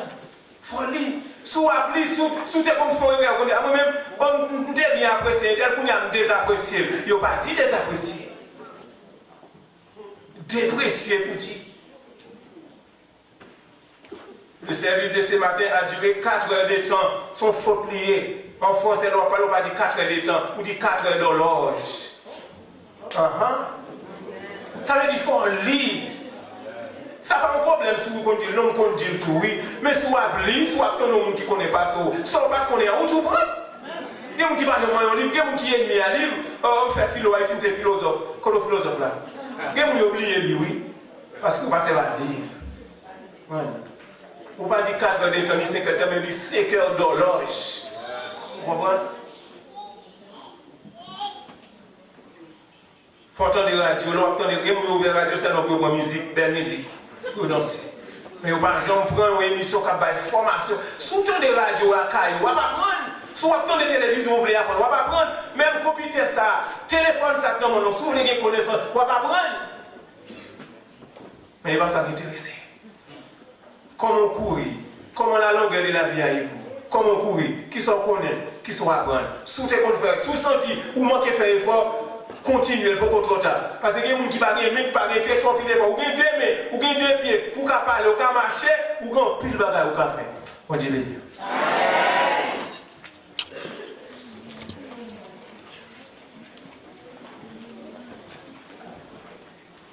Il faut lire. Soit lire, sous tes comptes, il faut lire. Moi-même, on est bien apprécié, tel qu'on a désapprécié. Il ne pas dire désapprécié. Déprécié pour dire. Le service de ce matin a duré 4 heures de temps, son faute lié. En français, on ne pas dire 4 heures de temps, ou dit 4 heures d'horloge. Ça veut dire qu'il faut lire. Ça n'a pas un problème si vous dites non, qu'on dit tout, oui. Mais si vous lire, soit ton monde qui ne connaît pas ça, soit pas connaît, où tu prends. Il y a des gens qui parlent de moi en livre, il y a des gens qui aiment à lire. On fait philo, Haïti, c'est philosophe. Quand le philosophe là, il y a des gens qui oublient lire, oui. Parce que vous passez par le livre. Voilà. Vous ne pouvez pas dire 4 heures de temps, ni 5 heures de temps, mais 5 heures d'horloge. Vous comprenez? Il faut entendre la radio, vous ouvrir la radio, c'est pour la musique, belle musique, pour danser. Mais vous ne pouvez pas prendre une émission qui a une formation. Si vous entendez la radio, vous ne pouvez pas prendre. Si vous entendez la télévision, vous voulez apprendre, vous ne pouvez pas prendre. Même computer ça, téléphone ça, non, non, si vous voulez connaissance, vous ne pouvez pas prendre. Mais il va s'intéresser. Comment courir, comment la longueur de la vie a eu, comment courir, qui sont connaître, qui sont apprendre. Si vous êtes faire, si vous sentez ou manquez faire effort, continuez pour trop tard. Parce que les gens qui ne sont pas des pieds, font pile ou bien 2 mains, ou bien 2 pieds, ou qui parler, ou qui marcher, ou qui ont pile de bagages, ou qui faire. On dit béni.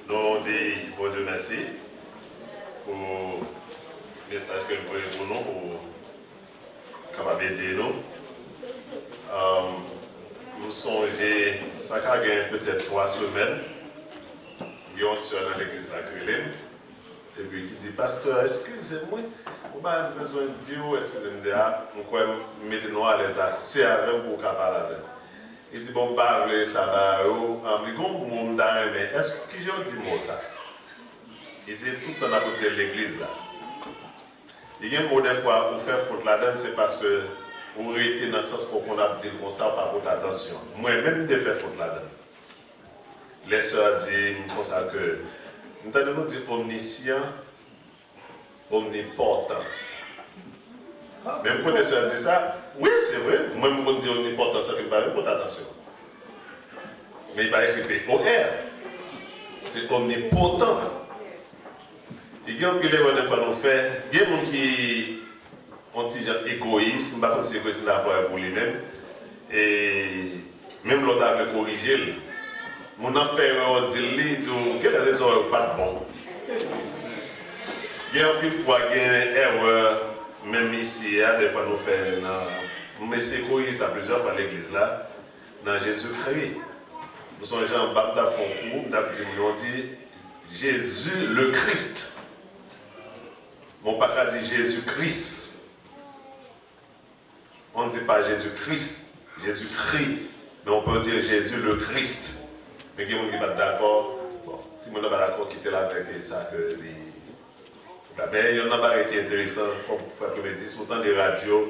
Nous disons bon Dieu merci pour le message que vous voyez pour nous, pour capable d'aider nous. Nous songeons, ça a gagné peut-être 3 semaines. Il y a une soeur dans l'église de la Crélène. Et puis qui dit, pasteur, excusez-moi, vous avez besoin de dire, excusez-moi, nous mettez-nous à l'aise, c'est avec vous qui parlez. Il dit, bon, bah, ça va, mais est-ce que j'ai dit moi ça? Il dit, tout le temps à côté de l'église là. Il y a un mot des fois, vous faites faute là-dedans, c'est parce que vous restez dans le sens qu'on a dit comme ça, par votre attention. Moi-même, je fais faute là-dedans. Les sœurs disent comme ça que nous avons dit omniscient, omnipotent. Même quand les sœurs disent ça, oui, c'est vrai, moi, je dis omnipotent, ça fait pas votre attention. Mais il va écrire POR. C'est omnipotent. Il y a un peu de fois nous fait, il y a des gens qui ont des gens égoïstes, je ne sais pas si c'est égoïste pour lui-même, et même l'autre a corrigé. Mon affaire dit que les raisons ne sont pas bonnes. Il y a une fois qu'il y a une erreur, même ici, des fois nous faisons, mais c'est corrigé ça plusieurs fois à l'église là, dans Jésus-Christ. Nous sommes gens en baptême fond court, on dit Jésus le Christ. Mon papa dit Jésus-Christ. On ne dit pas Jésus-Christ, Jésus-Christ, mais on peut dire Jésus le Christ. Mais il y a des gens qui ne sont pas d'accord. Bon, si on n'est pas d'accord, quittez la avec ça. Mais il y en a pas qui est intéressant, comme vous pouvez dire, autant de radios,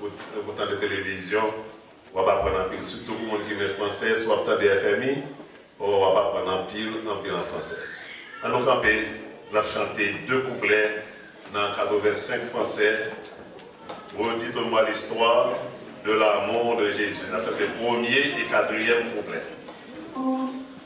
autant de télévision, on va pas prendre en pile, surtout pour les gens qui sont français, soit autant de FMI, on va pas prendre en pile en français. À nous camper, on a chanté 2 couplets dans 85 français. Redites-moi l'histoire de l'amour de Jésus. On a fait le 1er et 4e couplet. People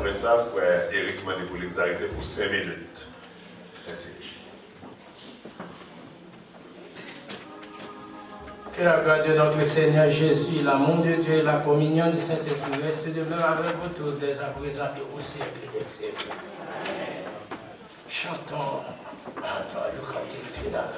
après ça, frère Eric m'a dit pour les arrêter pour 5 minutes. Merci. Que la grâce de notre Seigneur Jésus, l'amour de Dieu et la communion du Saint-Esprit restent demeurent avec vous tous, dès à présent et au siècle des siècles. Chantons le cantique final.